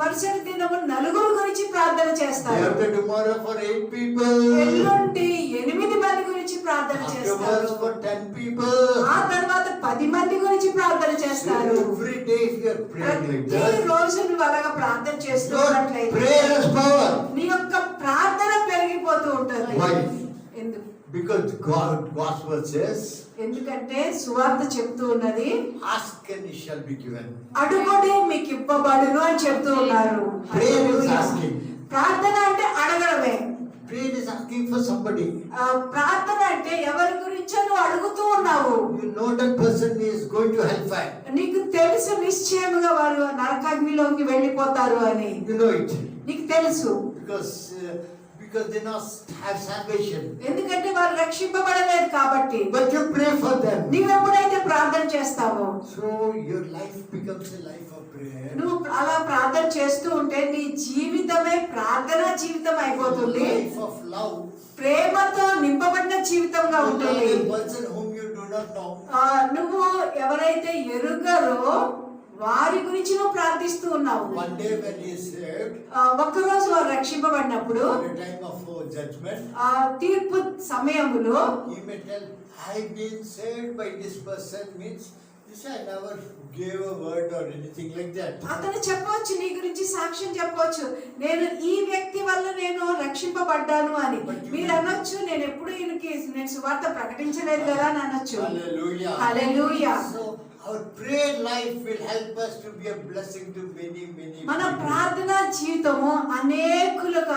మరుసటి దినము 4 గురించి ప్రార్థన చేస్తారు. After tomorrow for 8 people. ఎల్లుండి 8 మంది గురించి ప్రార్థన చేస్తారు. Afterwards for 10 people. ఆ తర్వాత 10 మంది గురించి ప్రార్థన చేస్తారు. Every day if you are praying like ప్రతి that, రోజు నువ్వు అలాగా ప్రార్థన your చేస్తున్నట్లయితే prayer has power. నీ యొక్క ప్రార్థన పెరిగిపోతూ ఉంటుంది. Why? ఎందుకు? Because God's word says, ఎందుకంటే సువార్త చెప్తూ ఉన్నది, ask and it shall be given. అడుగుడి మీకు ఇవ్వబడును అని చెప్తూ ఉన్నారు. Prayer is asking. ప్రార్థన అంటే అడగడమే. Prayer is asking for somebody. ప్రార్థన అంటే ఎవరి గురించో నువ్వు అడుగుతూ ఉన్నావు. You know that person is going to hellfire. నీకు తెలుసు నిశ్చయముగా వారు నరకాగ్నిలోకి వెళ్ళిపోతారు అని. You know it. నీకు తెలుసు. Because they not have salvation. ఎందుకంటే వారు రక్షింపబడలేదు కాబట్టి. But you pray for them. నీవు ఎప్పుడైతే ప్రార్థన చేస్తావో, So your life becomes a life of prayer. నువ్వు అలా ప్రార్థన చేస్తూ ఉంటే నీ జీవితమే ప్రార్థనా జీవితం అయిపోతుంది. Life of love. ప్రేమతో నింపబడిన జీవితంగా ఉంటుంది. A person whom you do not know. నువ్వు ఎవరైతే ఎరుగరో వారి గురించి నువ్వు ప్రార్థిస్తూ ఉన్నావు. One day when he is saved, ఒక్కరోజు వారు రక్షింపబడినప్పుడు, at the time of judgment, తీర్పు సమయములో he may tell, I've been saved by this person, means this I never gave a word or anything like that. అతను చెప్పవచ్చు, నీ గురించి సాక్ష్యం చెప్పవచ్చు, నేను ఈ వ్యక్తి వల్ల నేను రక్షింపబడ్డాను అని. మీరు అనొచ్చు, నేను ఎప్పుడు నేను సువార్త ప్రకటించలేదు కదా అని అనొచ్చు. Hallelujah. Hallelujah. So our prayer life will help us to be a blessing to many మన people. ప్రార్థనా జీవితము అనేకులకు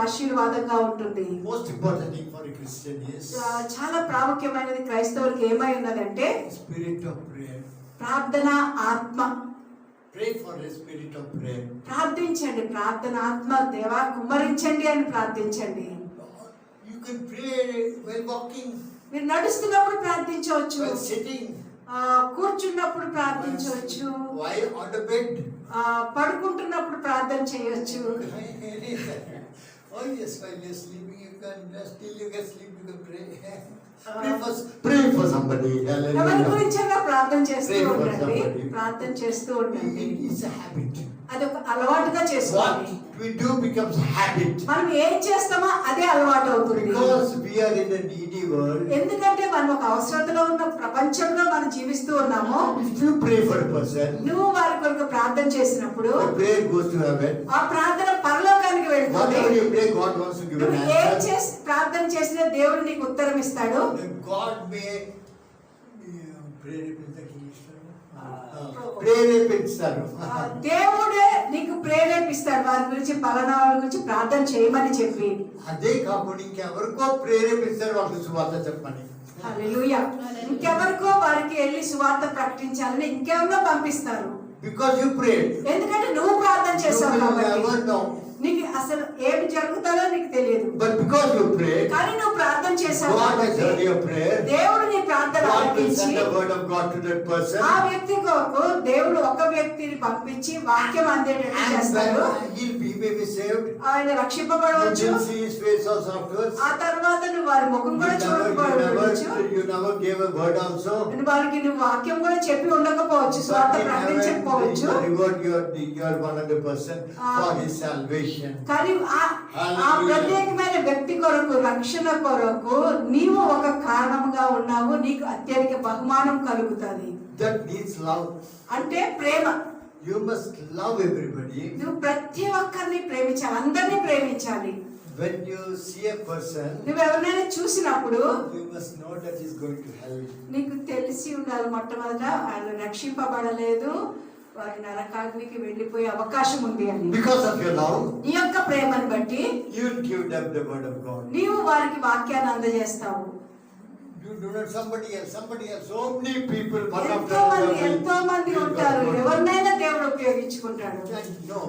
ఆశీర్వాదంగా ఉంటుంది. Most important thing for a Christian is చాలా ప్రాముఖ్యమైనది క్రైస్తవులకు ఏమై ఉన్నదంటే spirit of prayer. ప్రార్థన ఆత్మ. Pray for a spirit of prayer. ప్రార్థించండి, ప్రార్థన ఆత్మ దేవా కుమ్మరించండి అని ప్రార్థించండి. You can pray while walking, మీరు నడుస్తున్నప్పుడు ప్రార్థించవచ్చు, while sitting, కూర్చున్నప్పుడు ప్రార్థించవచ్చు, while on the bed. పడుకుంటున్నప్పుడు ప్రార్థన చేయొచ్చు. Oh yes, while you're sleeping, you can still you can sleep. You can pray. Pray for somebody. ఎవరి గురించైనా ప్రార్థన చేస్తూ Pray for ఉండండి, somebody. ప్రార్థన చేస్తూ ఉండండి. It's a habit. అది ఒక అలవాటుగా చేసుకోవాలి. What we do becomes habit. మనం ఏం చేస్తామో అదే అలవాటు అవుతుంది. Because we are in a needy world. ఎందుకంటే మనం ఒక అవసరతలో ఉన్న ప్రపంచంలో మనం జీవిస్తూ ఉన్నాము. If you pray for a person, నువ్వు వారి కొరకు ప్రార్థన చేసినప్పుడు the prayer goes to heaven. ఆ ప్రార్థన పరలోకానికి వెళ్తుంది. Whatever you pray, God wants to give an నువ్వు ఏం answer. చేసి ప్రార్థన చేసినా దేవుడు నీకు ఉత్తరం ఇస్తాడు. God may ప్రేరేపిస్తారు. దేవుడే నీకు ప్రేరేపిస్తాడు వారి గురించి పలానా వాళ్ళ గురించి ప్రార్థన చేయమని చెప్పి. అదే కాకుండా ఇంకెవరికో ప్రేరేపిస్తారు వాళ్ళకి సువార్త చెప్పని. హల్లెలూయా. ఇంకెవరికో వారికి వెళ్ళి సువార్త ప్రకటించాలని ఇంకెవరినో పంపిస్తారు. Because you prayed. ఎందుకంటే నువ్వు ప్రార్థన చేసావు You will కాబట్టి. never know. నీకు అసలు ఏమి జరుగుతుందో నీకు తెలియదు. But because you prayed, కానీ నువ్వు ప్రార్థన చేసావు God has కాబట్టి heard your prayer. దేవుడు నీ ప్రార్థన God will ఆలకించి send the word of God to that person. ఆ వ్యక్తి కొరకు దేవుడు ఒక వ్యక్తిని పంపించి వాక్యం అందేటట్టు And చేస్తాడు. when he may be saved, ఆయన you రక్షింపబడవచ్చు. will see his face also afterwards. ఆ తర్వాత నువ్వు వారి ముఖం కూడా చూడకపోవచ్చు. You never gave a word also. వారికి నువ్వు వాక్యం కూడా చెప్పి ఉండకపోవచ్చు, స్వార్థ ప్రకటించకపోవచ్చు. Reward your 100% for his salvation. కానీ ఆ ప్రత్యేకమైన వ్యక్తి కొరకు రక్షణ కొరకు నీవు ఒక కారణంగా ఉన్నావు. నీకు అత్యధిక బహుమానం కలుగుతుంది. That needs love. అంటే ప్రేమ. You must love everybody. నువ్వు ప్రతి ఒక్కరిని ప్రేమించాలి, అందరినీ ప్రేమించాలి. When you see a person, నువ్వు ఎవరినైనా చూసినప్పుడు you must know that he is going to hell. నీకు తెలిసి ఉండాలి మొట్టమొదట ఆయన రక్షింపబడలేదు, వారి నరకాగ్నికి వెళ్ళిపోయే అవకాశం ఉంది అని. Because of your love, నీ యొక్క ప్రేమను బట్టి you will give them the word of God. నీవు వారికి వాక్యాన్ని అందజేస్తావు. You do not somebody else. So many people, one after ఎంతో మంది ఉంటారు, ఎవరినైనా దేవుడు ఉపయోగించుకుంటాడు. No,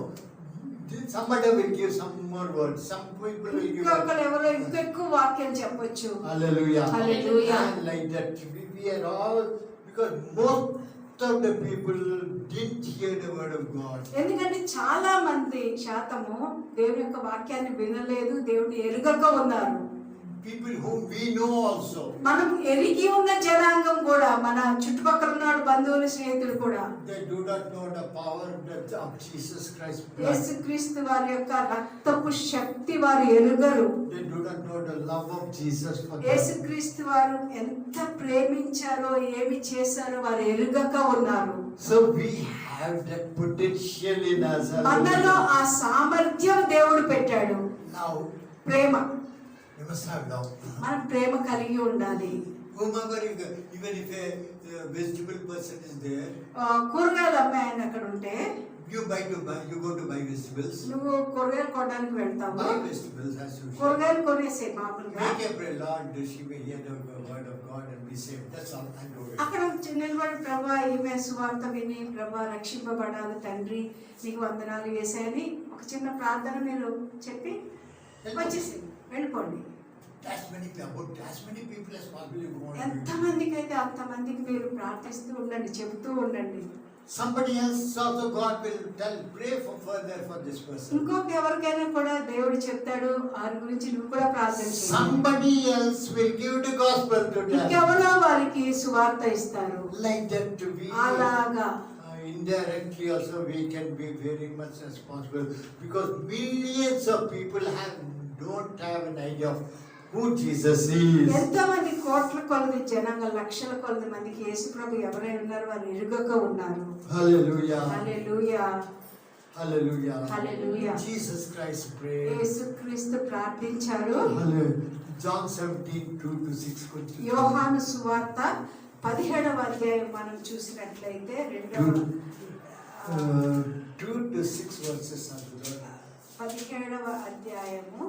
somebody will give some more words. Some people will give. ఇంకొకరు ఎవరో ఇంకెక్కువ వాక్యం చెప్పొచ్చు. Hallelujah. Hallelujah. And like that, we are all, because most of the people didn't hear the word of God. ఎందుకంటే చాలా మంది శాతము దేవుని యొక్క వాక్యాన్ని వినలేదు, దేవుని ఎరుగక ఉన్నారు. People whom we know also. మనం ఎరిగి ఉన్న జనాంగం కూడా, మన చుట్టుపక్కల ఉన్న బంధువులు, స్నేహితులు కూడా They do not know the power of Jesus Christ. యేసుక్రీస్తు వారి యొక్క రక్తపు శక్తి వారు ఎరుగరు. They do not know the love of Jesus for them. యేసుక్రీస్తు వారు ఎంత ప్రేమించారో, ఏమి చేశారో వారు ఎరుగక ఉన్నారు. So we have that potential in us. మనలో ఆ సామర్థ్యం దేవుడు పెట్టాడు. Now, Prema. we must have love. మనం ప్రేమ కలిగి ఉండాలి. Whomever, even if a vegetable person is there, కూరగాయలు అమ్మే ఆయన అక్కడ ఉంటే you go to buy vegetables. నువ్వు కూరగాయలు కొనడానికి వెళ్తావు. Buy vegetables as usual. కూరగాయలు కొనేసే మామూలుగా Make a prayer, Lord, she may hear the word of God and be saved. That's all I do. అక్కడ నిలబడి ప్రభా ఈమె సువార్త విని ప్రభా రక్షింపబడాలి తండ్రి, నీకు వందనాలు వేసాయని ఒక చిన్న ప్రార్థన మీరు చెప్పి వచ్చేసి వెళ్ళిపోండి. As many people as possible you want. ఎంతమందికి అయితే అంతమందికి మీరు ప్రార్థిస్తూ ఉండండి, చెబుతూ ఉండండి. Somebody else also God will pray further for this person. ఇంకొక ఎవరికైనా కూడా దేవుడు చెప్తాడు, వారి గురించి నువ్వు కూడా ప్రార్థన చేయి. Somebody else will give the gospel to them. ఇంకెవరో వారికి సువార్త ఇస్తారు. Like that to be. అలాగా indirectly also we can be very much responsible, because millions of people don't have an idea of who Jesus is. ఎంతో మంది కోట్ల కొలది జనాంగం, లక్షల కొలది మందికి యేసు ప్రభు ఎవరై ఉన్నారు వారు ఎరుగక ఉన్నారు. Hallelujah. హల్లెలూయా. Hallelujah. Hallelujah. Jesus Christ prayed. యేసుక్రీస్తు ప్రార్థించారు. John 17:2-6. యోహాను సువార్త 17వ అధ్యాయం మనం చూసినట్లయితే 2-6 verses are there. 17వ అధ్యాయము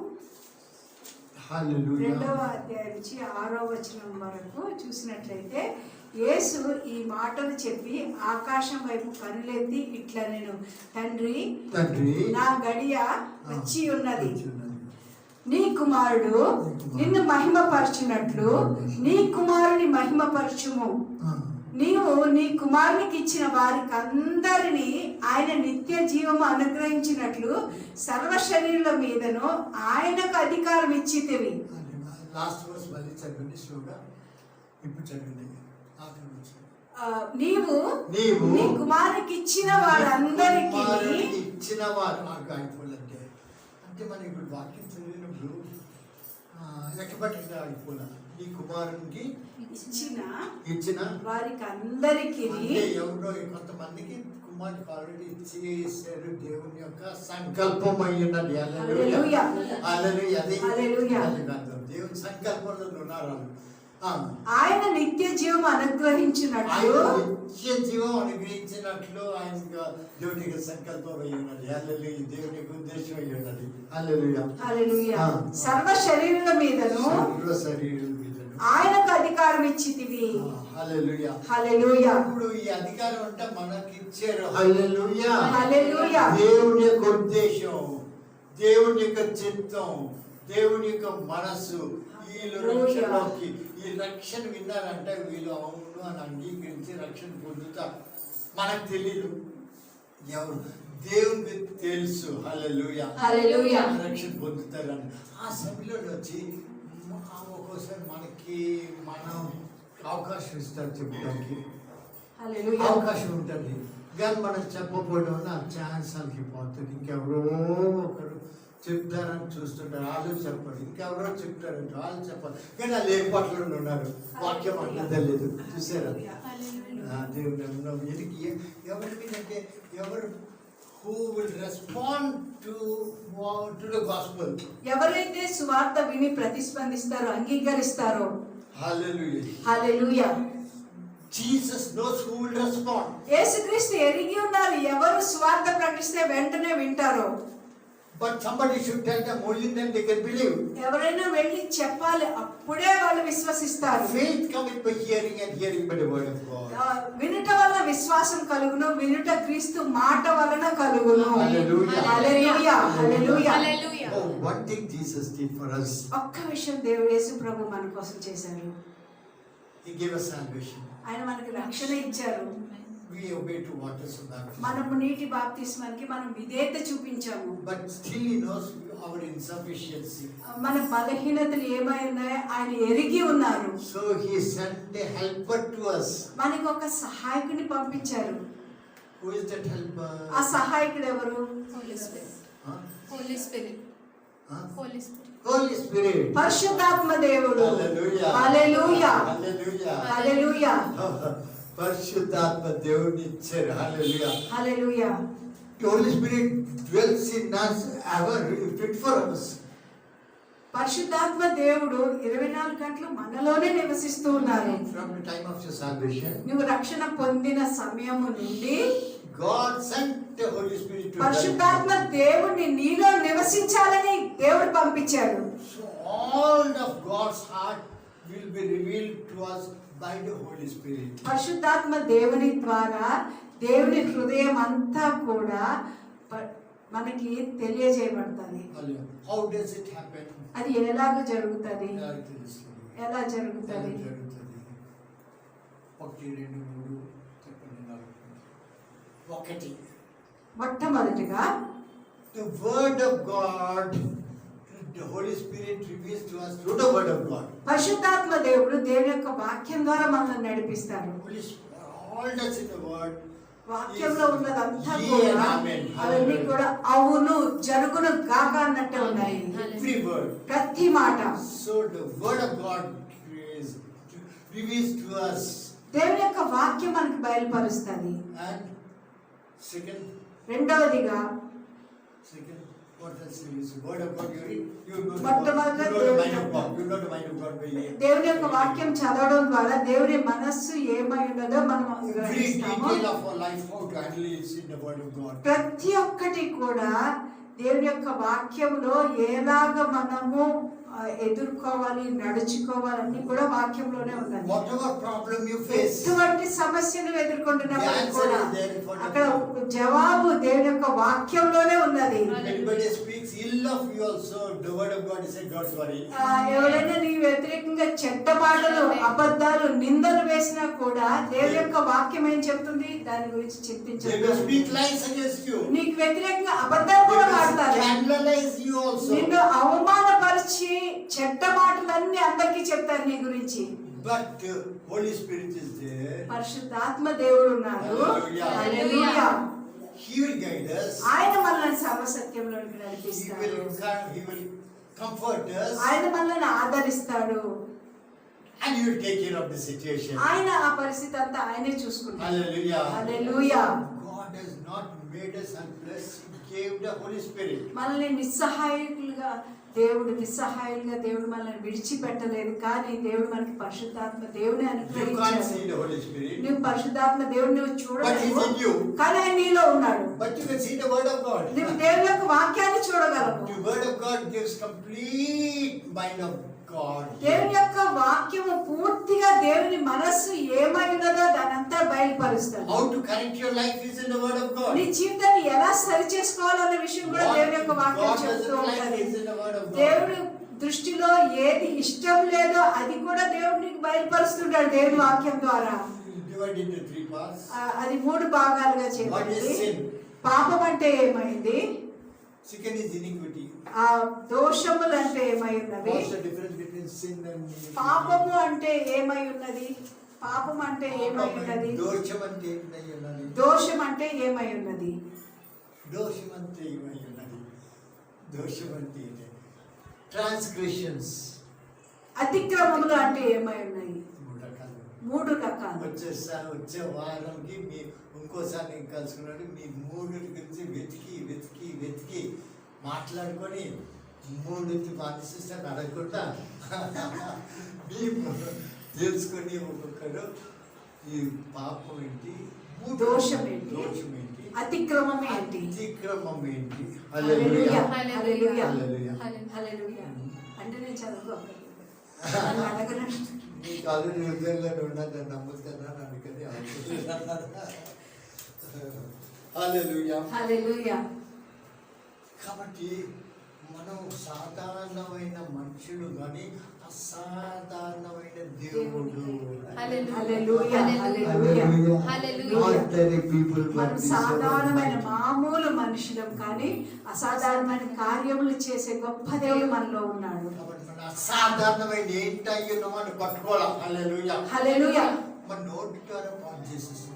Hallelujah. 2వ అధ్యాయం నుంచి 6వ వచనం వరకు చూసినట్లయితే యేసు ఈ మాటలు చెప్పి ఆకాశం వైపు కనులెత్తి ఇట్లా నేను తండ్రి నా గడియ వచ్చి ఉన్నది, నీ కుమారుడు నిన్ను మహిమపరచునట్లు నీ కుమారుని మహిమపరచుము. నీవు నీ కుమారునికి ఇచ్చిన వారికి అందరినీ ఆయన నిత్య జీవము అనుగ్రహించినట్లు సర్వ శరీరుల మీదను ఆయనకు అధికారం ఇచ్చితివి. లాస్ట్ వర్స్ మళ్ళీ చదవండి స్లోగా. ఇప్పుడు చదవండి. నీవు నీవు నీ కుమారునికి ఇచ్చిన వారందరికీ కుమారునికి ఇచ్చిన వారు నాకు అయిపోలంటే అంటే మనం ఇప్పుడు వాక్యం చదివినప్పుడు ఎక్కబట్టి అయిపోలే నీ కుమారునికి ఇచ్చిన వారికి అందరికీ అంటే ఎవరో కొంతమందికి కుమారునికి ఆల్రెడీ ఇచ్చేసారు దేవుని యొక్క సంకల్పం అయి ఉన్నది. హల్లెలూయా. హల్లెలూయా. అది హల్లెలూయా. దేవుని సంకల్పంలో ఉన్నారు వాళ్ళు. ఆయన నిత్య జీవం అనుగ్రహించినట్లు నిత్య జీవం అనుగ్రహించినట్లు ఆయన దేవునికి సంకల్పం అయి ఉన్నది. హల్లెలూయా. దేవునికి ఉద్దేశం అయి ఉన్నది. హల్లెలూయా. హల్లెలూయా. సర్వ శరీరుల మీదను సర్వ శరీరుల మీదను ఆయనకు అధికారం ఇచ్చితివి. హల్లెలూయా. హల్లెలూయా. ఇప్పుడు ఈ అధికారం అంటే మనకి ఇచ్చారు. హల్లెలూయా. హల్లెలూయా. దేవుని యొక్క ఉద్దేశం, దేవుని యొక్క చిత్తం, దేవుని యొక్క మనస్సు వీళ్ళు రక్షణలోకి ఈ రక్షణ విన్నారంటే వీళ్ళు అవును అని అంగీకరించి రక్షణ పొందుతారు. మనకు తెలీదు ఎవరు, దేవునికి తెలుసు. హల్లెలూయా. హల్లెలూయా. రక్షణ పొందుతారని ఆ సమయంలో వచ్చి ఒక్కోసారి మనకి మనం అవకాశం ఇస్తారు చెప్పడానికి, హల్లెలూయా. అవకాశం ఉంటుంది. కానీ మనం చెప్పకపోవడం వల్ల ఆ ఛాన్స్ వాళ్ళకి పోతుంది. ఇంకెవరో ఒకరు చెప్తారని చూస్తుంటారు, వాళ్ళు చెప్పరు. ఇంకెవరో చెప్తారంటే వాళ్ళు చెప్పాలి. కానీ వాళ్ళు ఏ పట్ల ఉన్నారు, వాక్యం అంటే తెలియదు. చూసారా దేవుడు ఎవరి మీద అంటే ఎవరు who will respond to the gospel. ఎవరైతే సువార్త విని ప్రతిస్పందిస్తారో, అంగీకరిస్తారో. Hallelujah. Hallelujah. Jesus knows who will respond. యేసుక్రీస్తు ఎరిగి ఉన్నారు ఎవరు సువార్త ప్రకటిస్తే వెంటనే వింటారో. But somebody should tell them, only then they can believe. ఎవరైనా వెళ్ళి చెప్పాలి, అప్పుడే వాళ్ళు విశ్వసిస్తారు. Faith cometh by hearing and hearing by the word of God. వినుట వల్ల విశ్వాసం కలుగును, వినుట క్రీస్తు మాట వలన కలుగును. Hallelujah. Hallelujah. Hallelujah. Hallelujah. Oh, one thing Jesus did for us. ఒక్క విషయం దేవుడు యేసు ప్రభు మన కోసం చేశారు. He gave us salvation. ఆయన మనకి రక్షణ ఇచ్చారు. We obey to waters of baptism. మనము నీటి బాప్తిస్మానికి మనం విధేయత చూపించాము. But still he knows our insufficiency. మన బలహీనతలు ఏమైనాయో ఆయన ఎరిగి ఉన్నారు. So he sent a helper to us. మనకి ఒక సహాయకుని పంపించారు. Who is that helper? ఆ సహాయకుడు ఎవరు? Holy Spirit. Huh? Holy Spirit. Huh? Holy Spirit. Holy Spirit. పరిశుద్ధాత్మ దేవుడు. Hallelujah. హల్లెలూయా. Hallelujah. హల్లెలూయా. పరిశుద్ధాత్మ దేవుని ఇచ్చారు. హల్లెలూయా. హల్లెలూయా. Holy Spirit dwells in us ever fit for us. పరిశుద్ధాత్మ దేవుడు 24 గంటలు మనలోనే నివసిస్తూ ఉన్నారు. From the time of your salvation, నువ్వు రక్షణ పొందిన సమయము నుండి God sent the Holy Spirit to పరిశుద్ధాత్మ దేవుడిని నీలో నివసించాలని దేవుడు పంపించాడు. So all of God's heart will be revealed to us by the Holy Spirit. పరిశుద్ధాత్మ దేవుని ద్వారా దేవుని హృదయం అంతా కూడా మనకి తెలియజేయబడుతుంది. How does it happen? అది ఎలాగ జరుగుతుంది? ఎలా జరుగుతుంది? మొట్టమొదటిగా The word of God, the Holy Spirit reveals to us through the word of God. పరిశుద్ధాత్మ దేవుడు దేవుని యొక్క వాక్యం ద్వారా మనల్ని నడిపిస్తారు. Holy Spirit, all that's in the word. వాక్యంలో ఉన్నదంతా కూడా అవన్నీ కూడా అవును జరుగును గాక అన్నట్టే ఉన్నాయి. Every word. ప్రతి మాట. So the word of God reveals to us. దేవుని యొక్క వాక్యం మనకి బయలుపరుస్తుంది. And second, రెండవదిగా what else is word of God? You know the mind of God. You know the mind of God by hearing. దేవుని యొక్క వాక్యం చదవడం ద్వారా దేవుని మనస్సు ఏమై ఉన్నదో మనం Every గ్రహిస్తాము. detail of our life, how to handle it is in the word of God. ప్రతి ఒక్కటి కూడా దేవుని యొక్క వాక్యంలో ఎలాగ మనము ఎదుర్కోవాలి, నడుచుకోవాలని కూడా వాక్యంలోనే ఉన్నది. Whatever problem you face, ఎటువంటి సమస్యను ఎదుర్కొంటున్నప్పుడు కూడా అక్కడ జవాబు దేవుని యొక్క వాక్యంలోనే ఉన్నది. anybody speaks ill of you also, the word of God is said, don't worry. ఎవరైనా నీ వ్యతిరేకంగా చెడ్డ మాటలు, అబద్ధాలు, నిందలు వేసినా కూడా దేవుని యొక్క వాక్యం ఏం చెప్తుంది? దాని గురించి They will చింతించదు. speak lies against you. నీకు వ్యతిరేకంగా అబద్ధాలు They కూడా will వాడతారు. scandalize you also. నిన్ను అవమానపరిచి చెడ్డ మాటలన్నీ అందరికీ చెప్తారు నీ గురించి. But Holy Spirit is there. పరిశుద్ధాత్మ దేవుడు ఉన్నాడు. Hallelujah. Hallelujah. He will guide us. ఆయన మనల్ని సర్వసత్యంలోనికి He నడిపిస్తాడు. will comfort us. ఆయన మనల్ని ఆదరిస్తాడు. And He will take care of the situation. ఆయన ఆ పరిస్థితి అంతా ఆయనే చూసుకుంటాడు. Hallelujah. Hallelujah. God has not made us helpless. He gave the Holy Spirit. మనల్ని నిస్సహాయకులుగా దేవుడు మనల్ని విడిచిపెట్టలేదు. కానీ దేవుడు మనకి పరిశుద్ధాత్మ దేవుని You can't అనుగ్రహించాడు. see the Holy Spirit. నువ్వు పరిశుద్ధాత్మ దేవుడిని నువ్వు But He's in you. చూడలేవు, కానీ ఆయన నీలో ఉన్నాడు. But you can see the Word of God. నువ్వు దేవుని యొక్క వాక్యాన్ని చూడగలవు. The Word of God gives complete mind of God. దేవుని యొక్క వాక్యము పూర్తిగా దేవుని మనస్సు ఏమై ఉన్నదో దానంతా బయలుపరుస్తాడు. How to correct your life is in the Word of God. నీ జీవితాన్ని ఎలా సరి చేసుకోవాలన్న విషయం కూడా దేవుని యొక్క వాక్యం God చెప్తూ doesn't like ఉంటది. is in the Word of God. దేవుడు దృష్టిలో ఏది ఇష్టం లేదో అది కూడా దేవుడు నీకు బయలుపరుస్తుంటాడు దేవుని వాక్యం ద్వారా. Divide into 3 parts. అది 3 భాగాలుగా What is చేయబడింది. sin? పాపం అంటే ఏమైంది, Second is iniquity. ఆ దోషములు అంటే ఏమై ఉన్నది, What's the difference between sin and iniquity? పాపము అంటే ఏమై ఉన్నది, పాపం అంటే ఏమై ఉన్నది, దోషం అంటే ఏమై ఉన్నది? దోషం అంటే ఏమై ఉన్నది, దోషం అంటే ఏమై ఉన్నది? దోషం అంటే ఏంటి? ట్రాన్స్గ్రెషన్స్. అతిక్రమములు అంటే ఏమై ఉన్నాయి? 3 రకాలు. 3 రకాలు. వచ్చే వారంకి మీ ఇంకోసారి నేను కలుసుకున్నాడు మీ 3 గురించి వెతికి మాట్లాడుకొని 3 పాటిస్తాను అడగకుండా మేము తెలుసుకొని ఒక్కొక్కరు ఈ పాపం ఏంటి, దోషం ఏంటి, అతిక్రమం ఏంటి, అతిక్రమం ఏంటి. హల్లెలూయా, హల్లెలూయా. హల్లెలూయా, హల్లెలూయా. అంటే నేను చదువుకోవాలి అడగను. మీకు ఆల్రెడీ హృదయంలో ఉన్నది నమ్ముతున్నాను అందుకని హల్లెలూయా. హల్లెలూయా. కాబట్టి మనం సాధారణమైన మనుషులు కానీ అసాధారణమైన దేవుడు. హల్లెలూయా, హల్లెలూయా. Ordinary people, but మనం we serve సాధారణమైన Almighty. మామూలు మనుషులం కానీ అసాధారణమైన కార్యములు చేసే గొప్ప దేవుడు మనలో ఉన్నాడు. కాబట్టి మన అసాధారణమైన ఏంటయ్యో మనం పట్టుకోవాలి. హల్లెలూయా. హల్లెలూయా. మన నోటి ద్వారా పాటు చేసేస్తాం.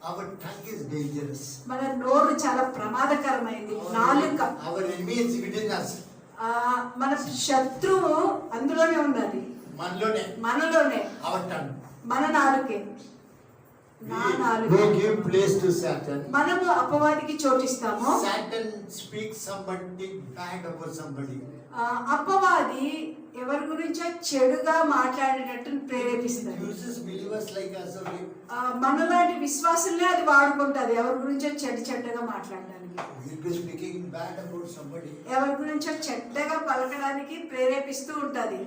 Our tongue is dangerous. మన నోరు చాలా ప్రమాదకరమైంది. నాలుక Our enemy is within us. మన శత్రువు అందులోనే ఉన్నది, మనలోనే. Our tongue. మన నాలుకే, నా నాలుక. We give place to Satan. మనము అపవాదికి చోటిస్తాము. Satan speaks something bad about somebody. అపవాది ఎవరి గురించో చెడుగా మాట్లాడేటట్టు ప్రేరేపిస్తాడు. Uses believers like us only. మనలాంటి విశ్వాసులనే అది వాడుకుంటది ఎవరి గురించో చెడ్డగా మాట్లాడడానికి. He'll be speaking bad about somebody. ఎవరి గురించో చెడ్డగా పలకడానికి ప్రేరేపిస్తూ ఉంటది.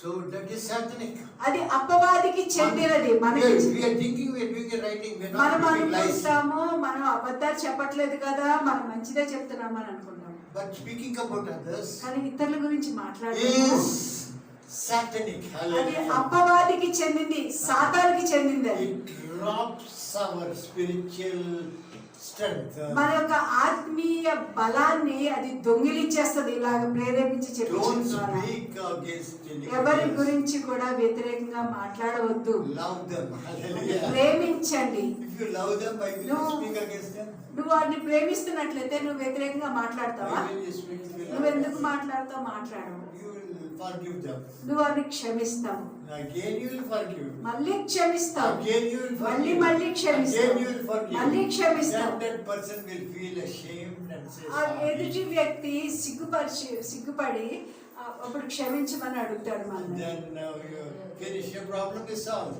So that is satanic. అది అపవాదికి చెందినది. మనకి We are thinking we are doing the right thing. We are మనం not speaking lies. అనుకుంటాము మనం అబద్ధాలు చెప్పట్లేదు కదా, మనం మంచిదే చెప్తున్నాము అని అనుకుంటాము. But speaking about others కానీ ఇతరుల గురించి is మాట్లాడటం satanic. అది Hallelujah. అపవాదికి చెందింది, సాతానికి చెందింది. అది It drops our spiritual strength. మన యొక్క ఆత్మీయ బలాన్ని అది దొంగిలించేస్తుంది. ఇలాగ ప్రేరేపించి Don't చెప్పి speak against ఎవరి anybody. గురించి కూడా వ్యతిరేకంగా మాట్లాడవద్దు. Love them. Hallelujah. ప్రేమించండి. If you love them, why will you No. speak against them? నువ్వు వాడిని ప్రేమిస్తున్నట్లయితే నువ్వు వ్యతిరేకంగా మాట్లాడతావా? Why will you speak to them? నువ్వు ఎందుకు మాట్లాడతావు? మాట్లాడవు. You will forgive them. నువ్వు వారిని క్షమిస్తావు, Again you will forgive. మళ్ళీ క్షమిస్తావు, Again you will forgive. మళ్ళీ క్షమిస్తావు, Again you will forgive. మళ్ళీ క్షమిస్తావు. Then that person will feel ashamed and say ఆ ఎదుటి sorry. వ్యక్తి సిగ్గుపడి అప్పుడు క్షమించమని అడుగుతాడు And మనల్ని. then you finish, your problem is solved.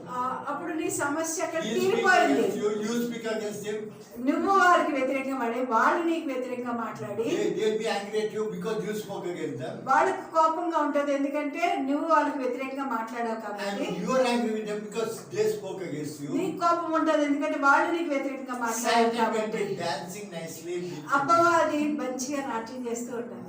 అప్పుడు నీ సమస్య అక్కడ You speak తీరిపోయింది. against you speak against them. నువ్వు వారికి వ్యతిరేకంగా మాట్లాడి వాళ్ళు నీకు వ్యతిరేకంగా మాట్లాడి They'll be angry at you because you spoke against them. వాళ్ళకి కోపంగా ఉంటది, ఎందుకంటే నువ్వు వాళ్ళకి వ్యతిరేకంగా మాట్లాడావు కాబట్టి. And you are angry with them because they spoke against you. నీకు కోపం ఉంటది, ఎందుకంటే వాళ్ళు నీకు వ్యతిరేకంగా మాట్లాడారు Satan will కాబట్టి. be dancing nicely with you. అపవాది మంచిగా నాట్యం చేస్తూ ఉంటాడు.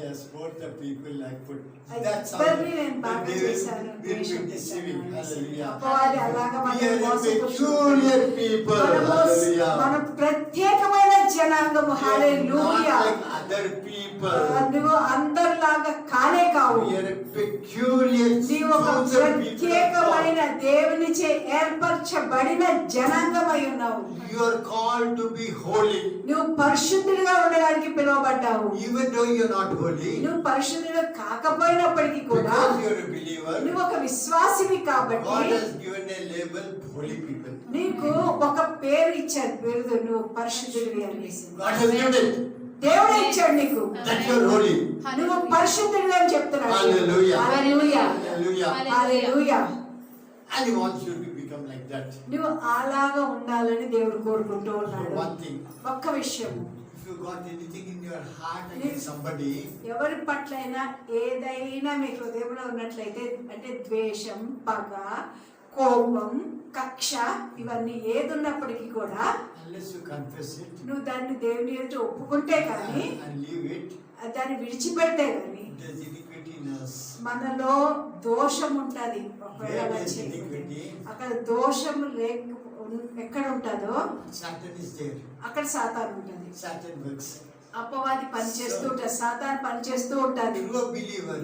Yes, both the people like put. అది That's how ఇద్దరిని నేను బాగా they చేశాను, will ద్వేషం be deceiving. చేశాను. Hallelujah. అపవాది అలాగా We మనల్ని are a మోసపుచ్చుతూ peculiar people. మనము Hallelujah. మన ప్రత్యేకమైన జనాంగము. We are hallelujah. not like other other people. నువ్వు అందరిలాగా కానే కావు. We are a peculiar నీవు ఒక chosen people of ప్రత్యేకమైన God. దేవునిచే ఏర్పరచబడిన జనాంగమై ఉన్నావు. You are called to be holy. నువ్వు పరిశుద్ధుడిగా ఉండడానికి పిలువబడ్డావు. Even though you are not holy, నువ్వు పరిశుద్ధుడు కాకపోయినప్పటికీ కూడా because you are a believer, నువ్వు ఒక విశ్వాసివి కాబట్టి God has given a label, holy people. నీకు ఒక పేరు ఇచ్చారు, పేరు నువ్వు పరిశుద్ధుడివి అనేసి. God has given it, దేవుడే ఇచ్చాడు నీకు. that you are holy. నువ్వు పరిశుద్ధుడివి అని చెప్తున్నాడు. Hallelujah. Hallelujah. Hallelujah. Hallelujah. And He wants you to become like that. నువ్వు అలాగా ఉండాలని దేవుడు కోరుకుంటూ So ఉన్నాడు. one thing, ఒక్క విషయం, if you got anything in your heart against somebody, ఎవరి పట్లైనా ఏదైనా మీ హృదయంలో ఉన్నట్లయితే, అంటే ద్వేషం, పగ, కోపం, కక్ష, ఇవన్నీ ఏది ఉన్నప్పటికీ కూడా unless you confess it నువ్వు దాన్ని దేవుని ఎదుట ఒప్పుకుంటే కానీ, and leave it, దాన్ని విడిచిపెడితే కానీ, there's iniquity in us. మనలో దోషం ఉంటది. ఒకవేళ Where అలా there's చేయకపోతే. iniquity, అక్కడ దోషం ఎక్కడ ఉంటుందో Satan is there. అక్కడ సాతాను ఉంటుంది. Satan works. అపవాది పనిచేస్తూ ఉంటుంది, సాతాను పనిచేస్తూ ఉంటుంది. Through a believer,